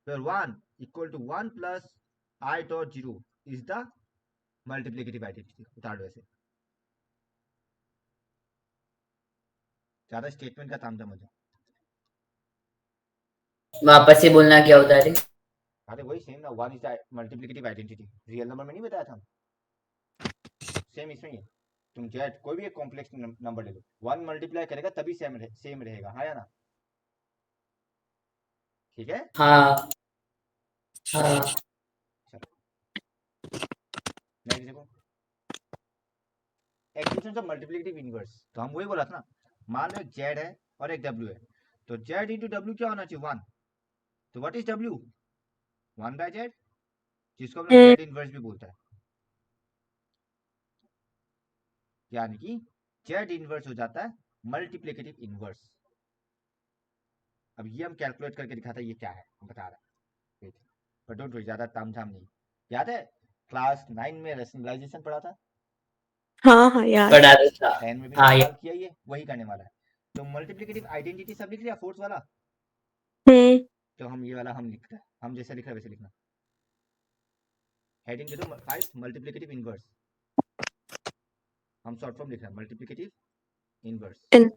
where 1 equal to 1 plus I dot 0 is the multiplicative identity। उतार दो ऐसे, ज्यादा स्टेटमेंट का तामझाम हो जाए। वापस से बोलना क्या होता है। अरे वही सेम ना, 1 is the multiplicative identity, real number में नहीं बताया था? सेम इसमें ही है। तुम z कोई भी एक कॉम्प्लेक्स नंबर ले लो, 1 मल्टीप्लाई करेगा तभी सेम रहेगा, हाँ या ना? ठीक है। हाँ हाँ। चलो नेक्स्ट देखो, एक्सप्रेशन ऑफ मल्टीप्लिकेटिव इनवर्स। तो हम वही बोला था ना, मान लो एक z है और एक w है, तो z into w क्या होना चाहिए? 1। तो व्हाट इज w? 1/z, जिसको हम लोग हम्म। z इनवर्स भी बोलता है। यानी कि z इनवर्स हो जाता है मल्टीप्लिकेटिव इनवर्स। अब ये हम कैलकुलेट करके दिखाता है ये क्या है, हम बता रहा है। पर डोंट वरी, ज्यादा तामझाम नहीं। याद है क्लास 9 में रेशनलाइजेशन पढ़ा था, हाँ हाँ यार। पढ़ा तो था। 10 में भी हाँ इस्तेमाल किया, ये वही करने वाला है। तो मल्टीप्लिकेटिव आइडेंटिटी सब लिख लिया फोर्स वाला, हम्म। तो हम ये वाला हम लिखते हैं, हम जैसे लिख रहे हैं वैसे लिखना। हेडिंग दे दो 5 मल्टीप्लिकेटिव इनवर्स, हम शॉर्ट फॉर्म लिख रहे हैं मल्टीप्लिकेटिव इनवर्स। इन-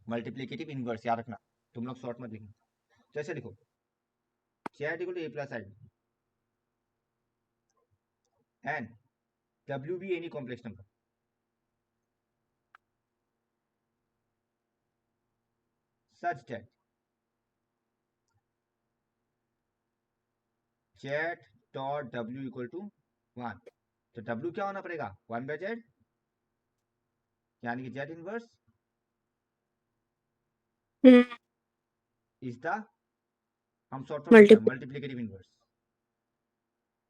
मल्टीप्लिकेटिव इनवर्स याद रखना, तुम लोग शॉर्ट मत लिखना। जैसे लिखो z equal to a plus i and w be any complex number, such that z dot w equal to 1. तो w क्या होना पड़ेगा 1 by z, यानी कि z inverse hmm is the, हम short form multiple multiplicative inverse,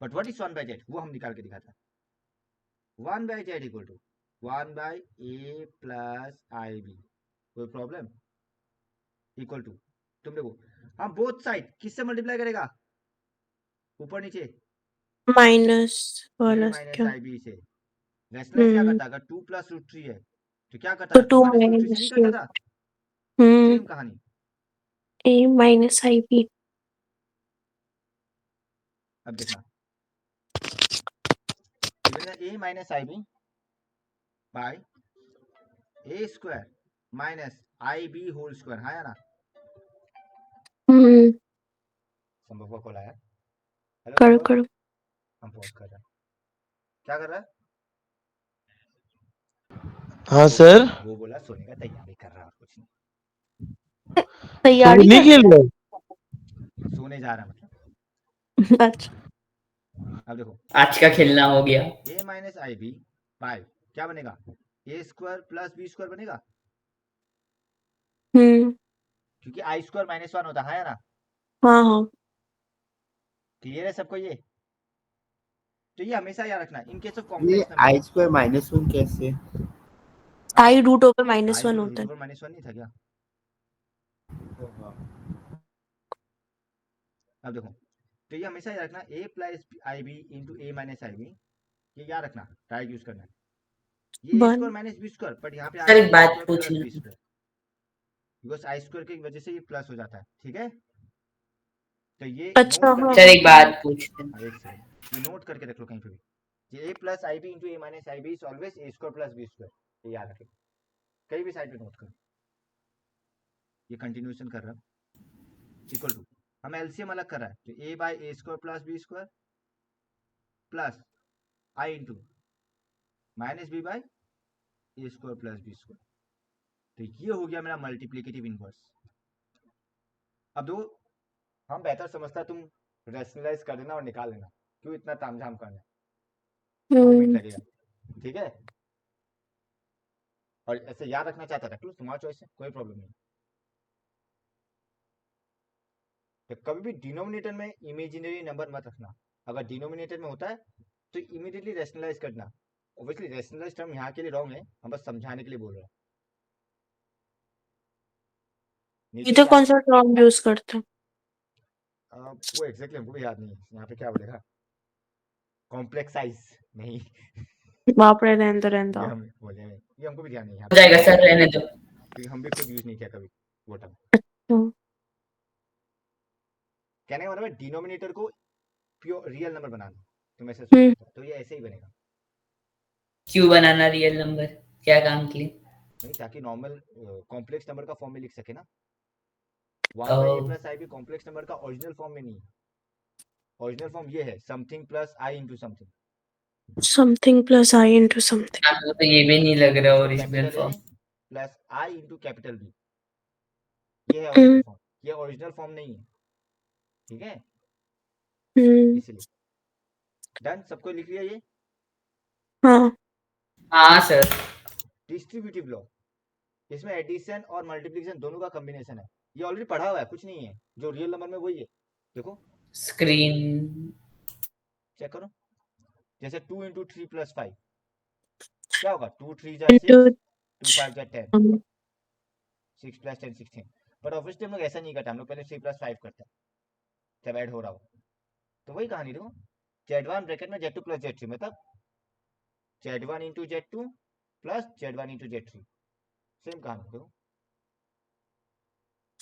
but what is 1 by z वो हम निकाल के दिखाता. 1 by z equal to 1 by a plus I b. कोई प्रॉब्लम? इक्वल टू, तुम देखो हम बोथ साइड किससे मल्टीप्लाई करेगा, ऊपर नीचे माइनस a वाला माइनस क्या? आई बी से. रैशनलाइज क्या हम्म करता, अगर 2 प्लस रूट 3 है तो क्या करता तो था, 2 टू माइनस रूट 3 से नहीं माइनस करता था. हम्म सेम कहानी. A minus I b. अब देखना a minus I b by a square minus I b whole square. हाँ या ना? संभव का कॉल आया. हेलो करो संभव, करो. हम पॉज कर रहे हैं. क्या कर रहा है? हाँ सर. वो बोला सोने का तैयारी कर रहा है, कुछ नहीं. तैयारी नहीं कर खेल रहा सोने जा रहा है मतलब. है. अच्छा. अब देखो आज का खेलना हो गया. a minus I b by क्या बनेगा, a square plus b square बनेगा, क्योंकि आई स्क्वायर माइनस 1 होता है या ना. हाँ हाँ. क्लियर है सबको ये? तो ये हमेशा याद रखना इन केस ऑफ ये complex I number. Square minus 1 कैसे? आई रूट ओवर माइनस आई 1 रूट होता है. ओवर माइनस 1 नहीं था क्या? अब देखो तो ये हमेशा याद रखना a plus I B into A minus I B, ये याद रखना, ट्राई यूज करना है. ये A one. Square minus B square, but यहाँ पे आ सर गया एक ए बात स्क्वायर प्लस पूछना. B square, because I square की वजह से ये प्लस हो जाता है. ठीक है, तो ये अच्छा नोट हाँ. करके सर रख एक लो. बात पूछना. हाँ, एक सेकंड, ये नोट करके रख लो कहीं पे भी. ये a plus I B into A minus I b is always a square plus b square, ये याद रखें. कहीं भी साइड पे नोट करो. ये कंटिन्यूएशन कर रहा है इक्वल टू, हम एलसीएम अलग कर रहा है तो a by a square plus b square plus i into minus b by a square plus b square. तो ये हो गया मेरा मल्टीप्लिकेटिव इनवर्स. अब दो हम बेहतर समझता तुम रैशनलाइज कर देना और निकाल लेना, क्यों इतना तामझाम करना. 2 मिनट लगेगा. ठीक है, और ऐसे याद रखना चाहता रख लो, तुम्हारा चॉइस है, कोई प्रॉब्लम नहीं. तो कभी भी डिनोमिनेटर में इमेजिनरी नंबर मत रखना. अगर डिनोमिनेटर में होता है तो इमीडिएटली रैशनलाइज करना. ऑब्वियसली रैशनलाइज टर्म यहाँ के लिए रॉन्ग है, हम बस समझाने के लिए बोल रहे हैं. इधर कौन सा टर्म यूज करते हैं? वो एग्जैक्टली हमको भी याद नहीं है. यहाँ पे क्या बोलेगा, कॉम्प्लेक्साइज नहीं. बाप रे. रहने ये दो. हम बोले, ये हमको भी ध्यान नहीं है हो जाएगा सर, रहने दो. क्योंकि हम भी खुद यूज नहीं किया कभी वो टर्म. हम्म. कहने का मतलब है डिनोमिनेटर को प्योर रियल नंबर बनाना. तुम ऐसे सोच सकते हो, तो ये ऐसे ही बनेगा. क्यों बनाना रियल नंबर, क्या काम के लिए? नहीं, ताकि नॉर्मल कॉम्प्लेक्स नंबर का फॉर्म में लिख सके ना. 1 बाई ए प्लस आई भी कॉम्प्लेक्स नंबर का ओरिजिनल फॉर्म में नहीं है. ओरिजिनल फॉर्म ये है something plus i into something. Something plus I into something. आपको तो ये भी नहीं लग रहा original capital form. A plus i into capital B, ये है ओरिजिनल फॉर्म. ये ओरिजिनल फॉर्म नहीं है. ठीक है, इसलिए डन. सबको लिख लिया ये? हाँ. हाँ सर. डिस्ट्रीब्यूटिव लॉ, इसमें एडिशन और मल्टीप्लिकेशन दोनों का कॉम्बिनेशन है. ये ऑलरेडी पढ़ा हुआ है, कुछ नहीं है. जो रियल नंबर में वही है. देखो स्क्रीन चेक करो. जैसे 2 इंटू 3 प्लस 5 क्या होगा, 2 3 जा 6, 2 5 जा 10, 6 प्लस 10 16. बट ऑब्वियसली हम लोग ऐसा नहीं करते, हम लोग पहले 3 प्लस 5 करते हैं जब ऐड हो रहा हो. तो वही कहानी देखो, Z1 ब्रैकेट में Z2 प्लस Z3, मतलब Z1 into Z2 plus Z1 into Z3. Same कहानी देखो,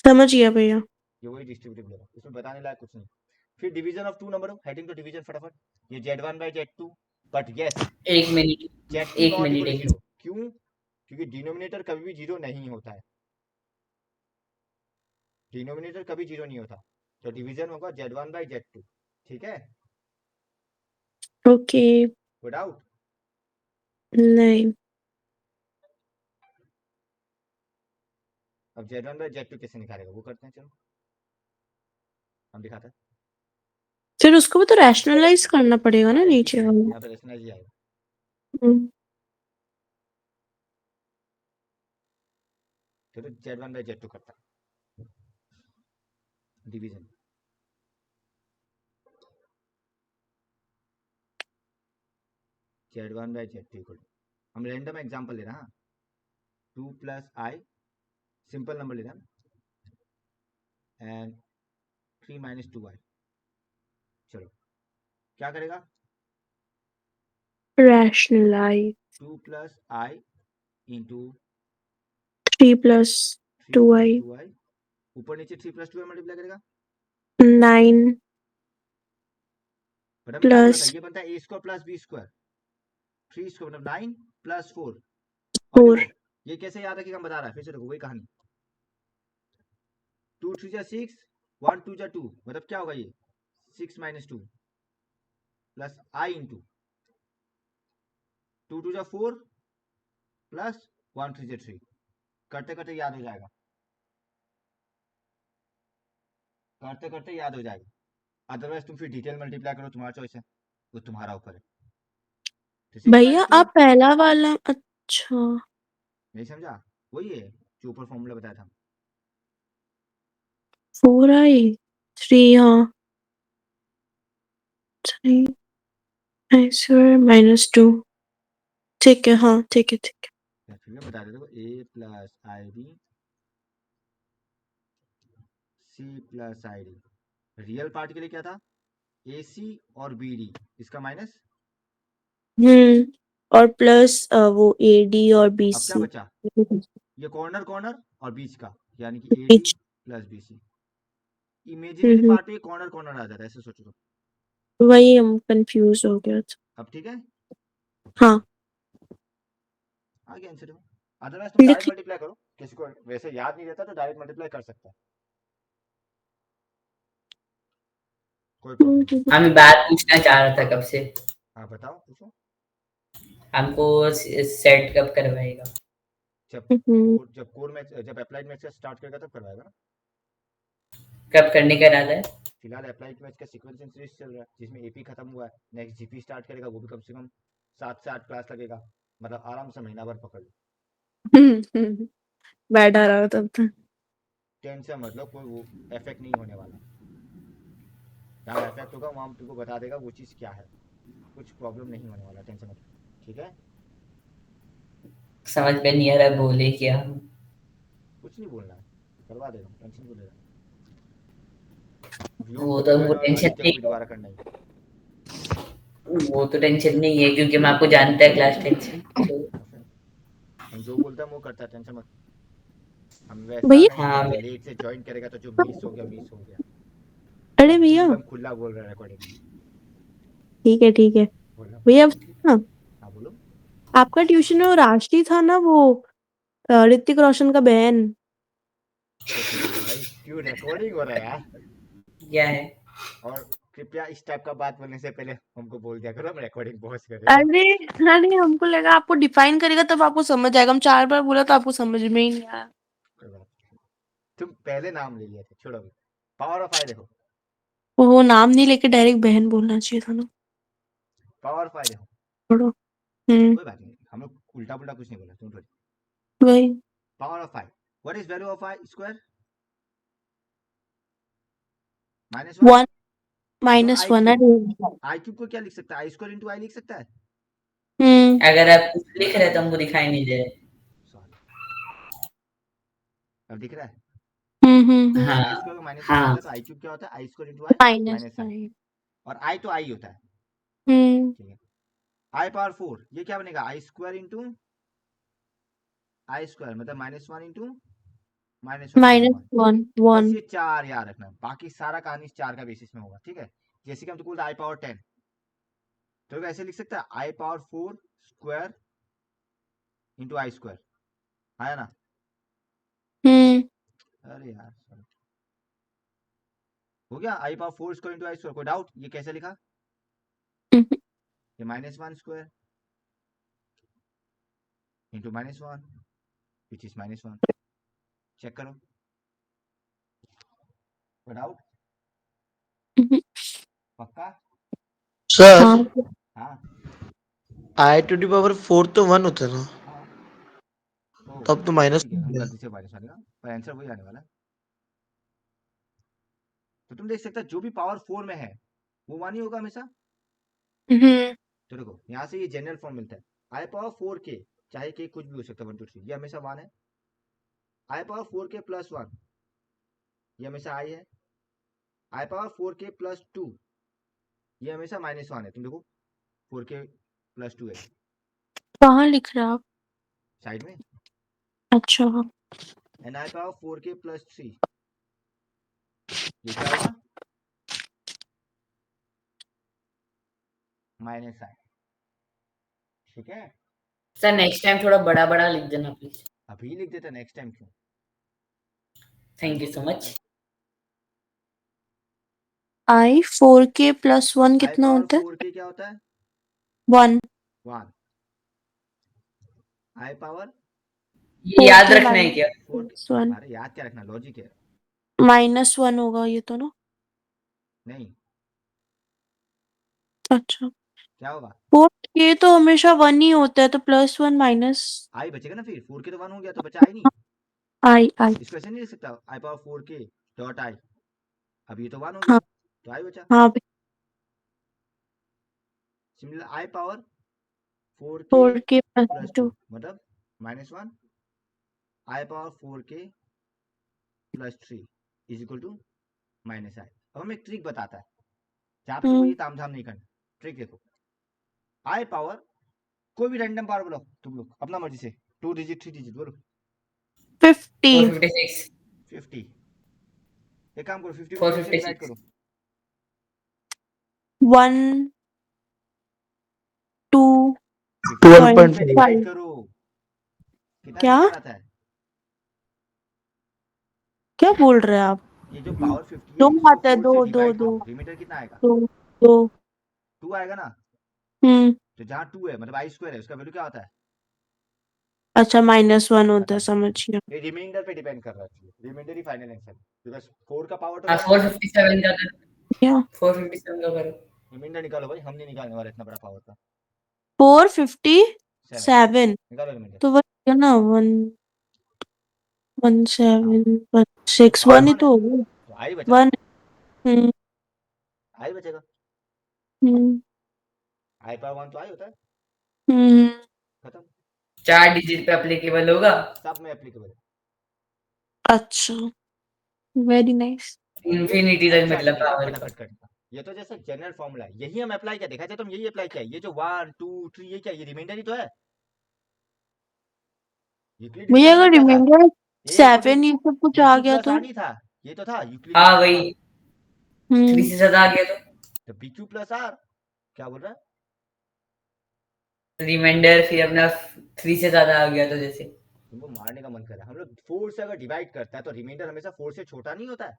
समझ गया भैया. ये वही डिस्ट्रीब्यूटिव लॉ, इसमें बताने लायक कुछ नहीं. फिर division of two number, heading to division फटाफट. ये Z1 by Z2, but yes एक मिनट Z2 एक नॉट मिनट इक्वल टू एक 0. क्यों? क्योंकि डिनोमिनेटर कभी भी 0 नहीं होता है. डिनोमिनेटर कभी 0 नहीं होता, तो डिवीजन होगा Z1 बाय Z2. ठीक है, ओके. कोई डाउट? नहीं. अब z1/z2 कैसे निकालेगा वो करते हैं, चलो हम दिखाते हैं। फिर उसको भी तो रैशनलाइज करना पड़ेगा ना नीचे वाला। यहाँ पे रेशनलाइज ही आएगा। हम्म, तो z1/z2 करता है डिवीजन। z1/z2 हम रैंडम एग्जांपल ले रहे हैं, 2 + i सिंपल नंबर ले रहे हैं एंड 3 - 2i। चलो क्या करेगा, rationalise 2 + i into 3 + 3 2i + 2i, ऊपर नीचे 3 + 2i मल्टीप्लाई करेगा। 9 बट हमें क्या बोला था, + ये बनता है a² + b², 3² मतलब 9 + 4। और 4 देखो ये कैसे याद रखिएगा, हम बता रहा है फिर से, देखो वही कहानी, 2 × 3 = 6, 1 × 2 = 2, मतलब क्या होगा ये 6 - 2 प्लस i इंटू 2 × 2 = 4 प्लस 1 × 3 = 3। करते करते याद हो जाएगा, करते करते याद हो जाएगा। अदरवाइज तुम फिर डिटेल मल्टीप्लाई करो, तुम्हारा चॉइस है, वो तुम्हारा ऊपर है। तो 6 भैया - 2 आप पहला वाला अच्छा नहीं समझा, वही है जो ऊपर फॉर्मूला बताया था। 4i 3 हाँ 3 i² - 2 ठीक है हाँ ठीक है ठीक है। फिर मैं बता देता हूँ, a + ib c + id, real part के लिए क्या था, ac और bd, इसका माइनस। और प्लस वो AD और अब क्या BC बचा, ये कॉर्नर कॉर्नर और बीच का, यानी कि AD बीच + BC। इमेजिनरी हम्म, पार्ट पे कॉर्नर कॉर्नर आ जाता है, ऐसे सोचो तो। वही हम कंफ्यूज हो गया था। अब ठीक है, हाँ आगे आंसर हो। अदरवाइज तुम डायरेक्ट लिखिए मल्टीप्लाई करो, किसी को वैसे याद नहीं रहता तो डायरेक्ट मल्टीप्लाई कर सकता है, कोई प्रॉब्लम नहीं। हम बात पूछना चाह रहा था कब से, हाँ बताओ पूछो। हमको सेट कब करवाएगा? जब कोर मैथ, जब अप्लाइड मैथ से स्टार्ट करेगा तब करवाएगा ना। कब करने का इरादा है? फिलहाल अप्लाइड मैथ का सीक्वेंसिंग सीरीज चल रहा है, जिसमें एपी खत्म हुआ है, नेक्स्ट जीपी स्टार्ट करेगा, वो भी कम से कम 7 से 8 क्लास लगेगा, मतलब आराम से महीना भर पकड़ लो। बैठा रहा तब तक। टेंशन मतलब कोई वो इफेक्ट नहीं होने वाला, जहाँ इफेक्ट होगा वहाँ तुमको बता देगा वो चीज़ क्या है, कुछ प्रॉब्लम नहीं होने वाला, टेंशन मत लो, ठीक है। समझ में नहीं आ रहा बोले क्या। कुछ नहीं बोलना है, करवा दे रहा हूँ, टेंशन क्यों ले रहा है। वो तो हमको और टेंशन आदित्य को नहीं, भी दोबारा करना ही है। वो तो टेंशन नहीं है क्योंकि हम आपको जानते हैं क्लास 10 से तो। और फिर हम जो बोलता है वो करता है, टेंशन मत। हम वैसा भैया नहीं हाँ है कि लेट से ज्वाइन करेगा तो जो मिस हो गया मिस हो गया। अरे हम भैया एकदम खुला बोल रहे हैं रिकॉर्डिंग में। ठीक है बोलो। भैया हाँ हाँ बोलो। आपका ट्यूशन में वो राशि था ना वो ऋतिक रोशन का बहन। एक मिनट रुको भाई, क्यों रिकॉर्डिंग हो रहा है यार। क्या है? और कृपया इस टाइप का बात बोलने से पहले हमको बोल दिया करो, हम रिकॉर्डिंग पॉज कर रहे हैं। अरे अरे हमको लगा आपको डिफाइन करेगा तब आपको समझ आएगा। हम 4 बार बोला तो आपको समझ में ही नहीं आया। कोई बात नहीं। तुम पहले नाम ले लिए थे, छोड़ो अभी। पावर ऑफ आई देखो, वो नाम नहीं लेके डायरेक्ट बहन बोलना चाहिए था ना। पावर ऑफ आई देखो। छोड़ो कोई बात नहीं, हम लोग उल्टा पुल्टा कुछ नहीं बोला, तुम थोड़ी। वही power of I, what is value of I square, -1। 1 तो आई -1 क्यूब, अरे आई क्यूब को क्या लिख सकता है, आई स्क्वायर इंटू आई लिख सकता है। अगर आप कुछ लिख रहे तो हमको दिखाई नहीं दे रहे। सॉरी, अब दिख रहा है। हम्म आई हाँ स्क्वायर को माइनस वन हाँ होता है तो आई क्यूब क्या होता है, आई स्क्वायर इंटू आई माइनस माइनस आई, और आई तो आई होता है, हम्म ठीक है। आई पावर 4 ये क्या बनेगा, आई स्क्वायर इंटू आई स्क्वायर, मतलब -1 इंटू -1 अपॉन 1। -1 बस ये 4 याद रखना, बाकी सारा कहानी इस 4 का बेसिस में होगा, ठीक है। जैसे कि हम तो बोलते आई पावर 10, तो ऐसे लिख सकता है i power 4 square into i square, आया ना। हम्म अरे यार sorry। हो गया, i power 4 square into i square. कोई डाउट ये कैसे लिखा, ये -1 square into -1 which is -1, check करो, डाउट? पक्का? सर हाँ हाँ आई टू दी पावर 4 तो 1 होता है ना, हाँ। ओ तब तो चलो माइनस ठीक है, हम गलती से माइनस वाले ना, पर आंसर वही आने वाला है। तो तुम देख सकते हो जो भी पावर 4 में है वो 1 ही होगा हमेशा। हम्म तो देखो यहाँ से ये जनरल फॉर्म मिलता है, आई पावर 4 के, चाहे के कुछ भी हो सकता है 1 2 3, ये हमेशा 1 है। आई पावर 4 के प्लस 1, ये हमेशा आई है। आई पावर 4 के प्लस 2, ये हमेशा -1 है। तुम देखो 4 के प्लस 2 है कहाँ लिख रहे हैं आप? साइड में। अच्छा हाँ एंड आई पावर 4 के प्लस 3, ये क्या होगा? -i। ठीक है, सर नेक्स्ट टाइम थोड़ा बड़ा बड़ा लिख देना प्लीज। अभी लिख देता, नेक्स्ट टाइम क्यों? Thank you so much. I4K plus 1 आई कितना पावर होता है? 4 के क्या होता है? 1 1। आई पावर ये याद 4K रखना है क्या? 4, माइनस 1 अरे याद क्या रखना, लॉजिक है। -1 होगा ये तो ना? नहीं, अच्छा क्या होगा? 4K तो हमेशा 1 ही होता है तो +1 माइनस आई बचेगा ना, फिर 4 के तो 1 हो गया तो बचा आई नहीं। I इसको ऐसे नहीं लिख सकता, आई पावर 4 के डॉट आई, अब ये तो 1 हो हाँ गया तो आई बचा। हाँ सिमिलर आई पावर 4 के 4K प्लस प्लस 2 2 मतलब -1। आई पावर 4 के plus 3 is equal to -i। अब हमें एक ट्रिक बताता है जहाँ पे तुमको ये तामझाम नहीं करना। ट्रिक देखो, आई पावर कोई भी रैंडम पावर बोलो तुम लोग अपना मर्जी से, 2 डिजिट 3 डिजिट बोलो। 50 456 50, एक काम करो 50 को 12 से डिवाइड 456 करो। 1 2 12 से 12.5 डिवाइड करो, कितना क्या रिमाइंडर आता है? क्या बोल रहे हैं आप? ये जो पावर 50 है 2 इसको आता है 4 दो से दो डिवाइड दो करो, रिमाइंडर कितना आएगा? 2 2 2 आएगा ना। हम्म तो जहाँ 2 है मतलब आई स्क्वायर है, उसका वैल्यू क्या होता है? अच्छा -1 होता है खत्म। समझ गया। ये रिमाइंडर पे डिपेंड कर रहा है, रिमाइंडर ही फाइनल आंसर, बिकॉज 4 का पावर तो हाँ 10 है। 457 का था। क्या 457 का करो। रिमाइंडर निकालो भाई, हम नहीं निकालने वाले इतना बड़ा पावर का। 7 457 निकालो रिमाइंडर। तो वही है ना 1 1 हाँ 7 1 6 पावर 1 ही 1 है तो होगा। तो आई बचा, 1 हम्म आई बचेगा। हम्म आई पावर 1 तो आई होता है, हम्म खत्म। 4 डिजिट पे एप्लीकेबल होगा। सब में एप्लीकेबल है। अच्छा वेरी नाइस। ये इंफिनिटी तक अच्छा मतलब तरीका पावर का। फटाफट करने का। ये तो जैसे जनरल फॉर्मूला है, यही हम अप्लाई किया, देखा जाए तो हम यही अप्लाई किया है। ये जो 1 2 3 ये क्या, ये रिमाइंडर ही तो है। यूक्लिड भैया डिस्क्रिमिनेंट अगर क्या था? रिमाइंडर एक और 7 ये सब कुछ आ बीक्यू गया प्लस तो आर नहीं था, ये तो था यूक्लिड हाँ डिस्क्रिमिनेंट वही वाला। 3 हम्म से ज्यादा आ गया तो बीक्यू प्लस आर क्या बोल रहा है? तो रिमाइंडर फिर अपना 3 से ज्यादा आ गया तो जैसे। तुमको मारने का मन कर रहा है। हम लोग 4 से अगर डिवाइड करता है तो रिमाइंडर हमेशा 4 से छोटा नहीं होता है।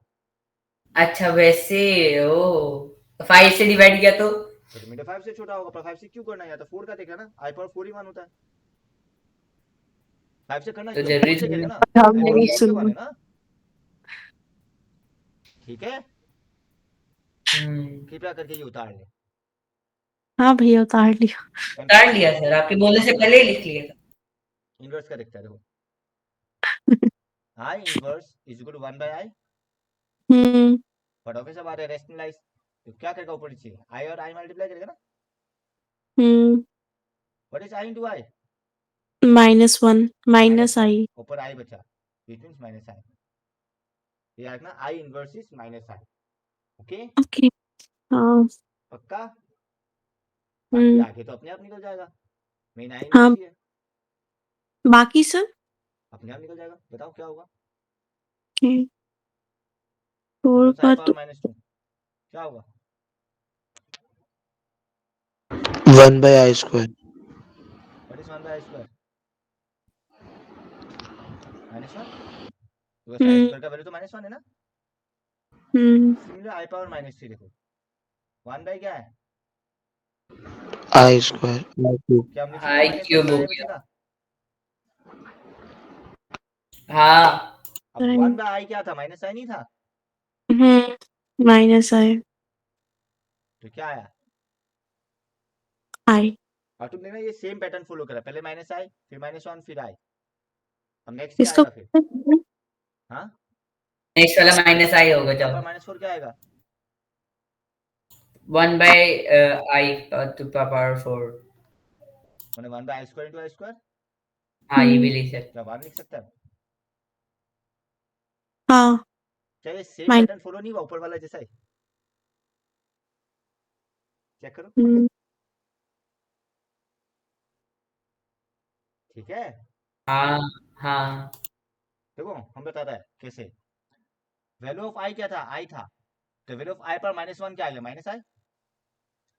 अच्छा वैसे ओ 5 से डिवाइड किया तो तो रिमाइंडर 5 से छोटा होगा, पर 5 से क्यों करना है? या तो 4 का देखा ना, आई पावर 4 ही 1 होता है। 5 से करना तो क्यों, जरूरी 4 से थोड़ी करेगा ना। ना। आई हमने पावर नहीं 4 से 1 सुना। है ना। ठीक है, हम्म कृपया करके ये उतार ले। हाँ भैया उतार लिया। काट कंफ्यूज लिया मत हो। सर, आपके बोलने से पहले ही लिख लिया था। इनवर्स का देखता है देखो, i inverse is equal to 1 by i. हम्म बट ऑब्वियस बात है, रेशनलाइज तो क्या करेगा, ऊपर नीचे आई और आई मल्टीप्लाई करेगा ना। Hmm what is I into I? -1 minus -1, I. ऊपर आई बचा, इट मींस -i। ये आएगा ना I inverse is -i। Okay, okay हाँ पक्का? बाकी हम्म आगे तो अपने आप निकल जाएगा, मेन आई हाँ इनवर्स ही है, बाकी सब अपने आप निकल जाएगा। बताओ क्या होगा? ओके 4 सपोज आई का पावर तो -2 क्या होगा? 1 by I square. What is 1 by i square? -1, तो आई हम्म स्क्वायर का वैल्यू तो -1 है ना। हम्म सिमिलर आई पावर -3 देखो, 1 बाय क्या है? I square. I cube. क्या हम लिख सकते आई हैं -1 क्यूब बाय हो आई गया। बचेगा? हाँ अब अरे 1 बाय आई क्या था, माइनस आई नहीं था, माइनस आई तो क्या आया। आई और तुमने ना ये सेम पैटर्न फॉलो करा, पहले माइनस आई फिर -1 फिर आई। अब नेक्स्ट क्या इसको आएगा फिर, हाँ नेक्स्ट वाला माइनस आई होगा जब -4 क्या आएगा, 1 by I to the power 4। मैंने 1 by i square into i square, हाँ ये भी लिख सकते। क्या बाहर लिख सकता है। हाँ क्या ये सेम माइन पैटर्न फॉलो नहीं हुआ ऊपर वाला जैसा ही, चेक करो, हम्म, ठीक है। हाँ हाँ देखो हम बताता है कैसे, वैल्यू ऑफ आई क्या था, आई था, तो वैल्यू ऑफ आई पर -1 क्या आ गया, माइनस आई,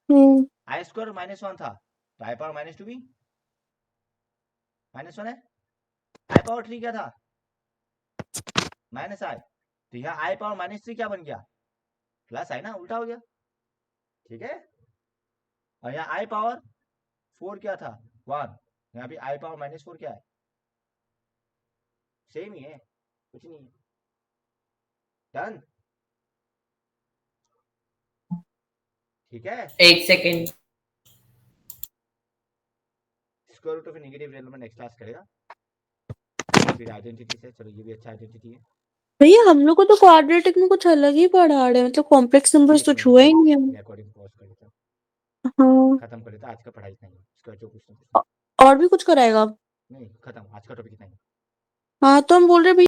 हम्म, आई स्क्वायर -1 था तो आई पावर -2 भी -1 है, आई पावर 3 क्या था, माइनस आई, तो यहाँ आई पावर -3 क्या बन गया, प्लस आई ना, उल्टा हो गया, ठीक है। और यहाँ आई पावर 4 क्या था, 1, यहाँ भी आई पावर -4 क्या है, सेम ही है, कुछ नहीं है, डन, ठीक है। एक second. Square root of negative real number next class करेगा, फिर आइडेंटिटी से, चलो ये भी अच्छा आइडेंटिटी है। भैया हम लोग को तो क्वाड्रेटिक में कुछ अलग ही पढ़ा रहे हैं, मतलब कॉम्प्लेक्स नंबर्स तो छुए ही नहीं हम। रिकॉर्डिंग पॉज कर देता, हाँ खत्म कर देता, आज का पढ़ाई इतना ही है, इसका जो कुछ और भी कुछ कराएगा। नहीं, खत्म, आज का टॉपिक इतना ही है। हाँ तो हम बोल रहे भैया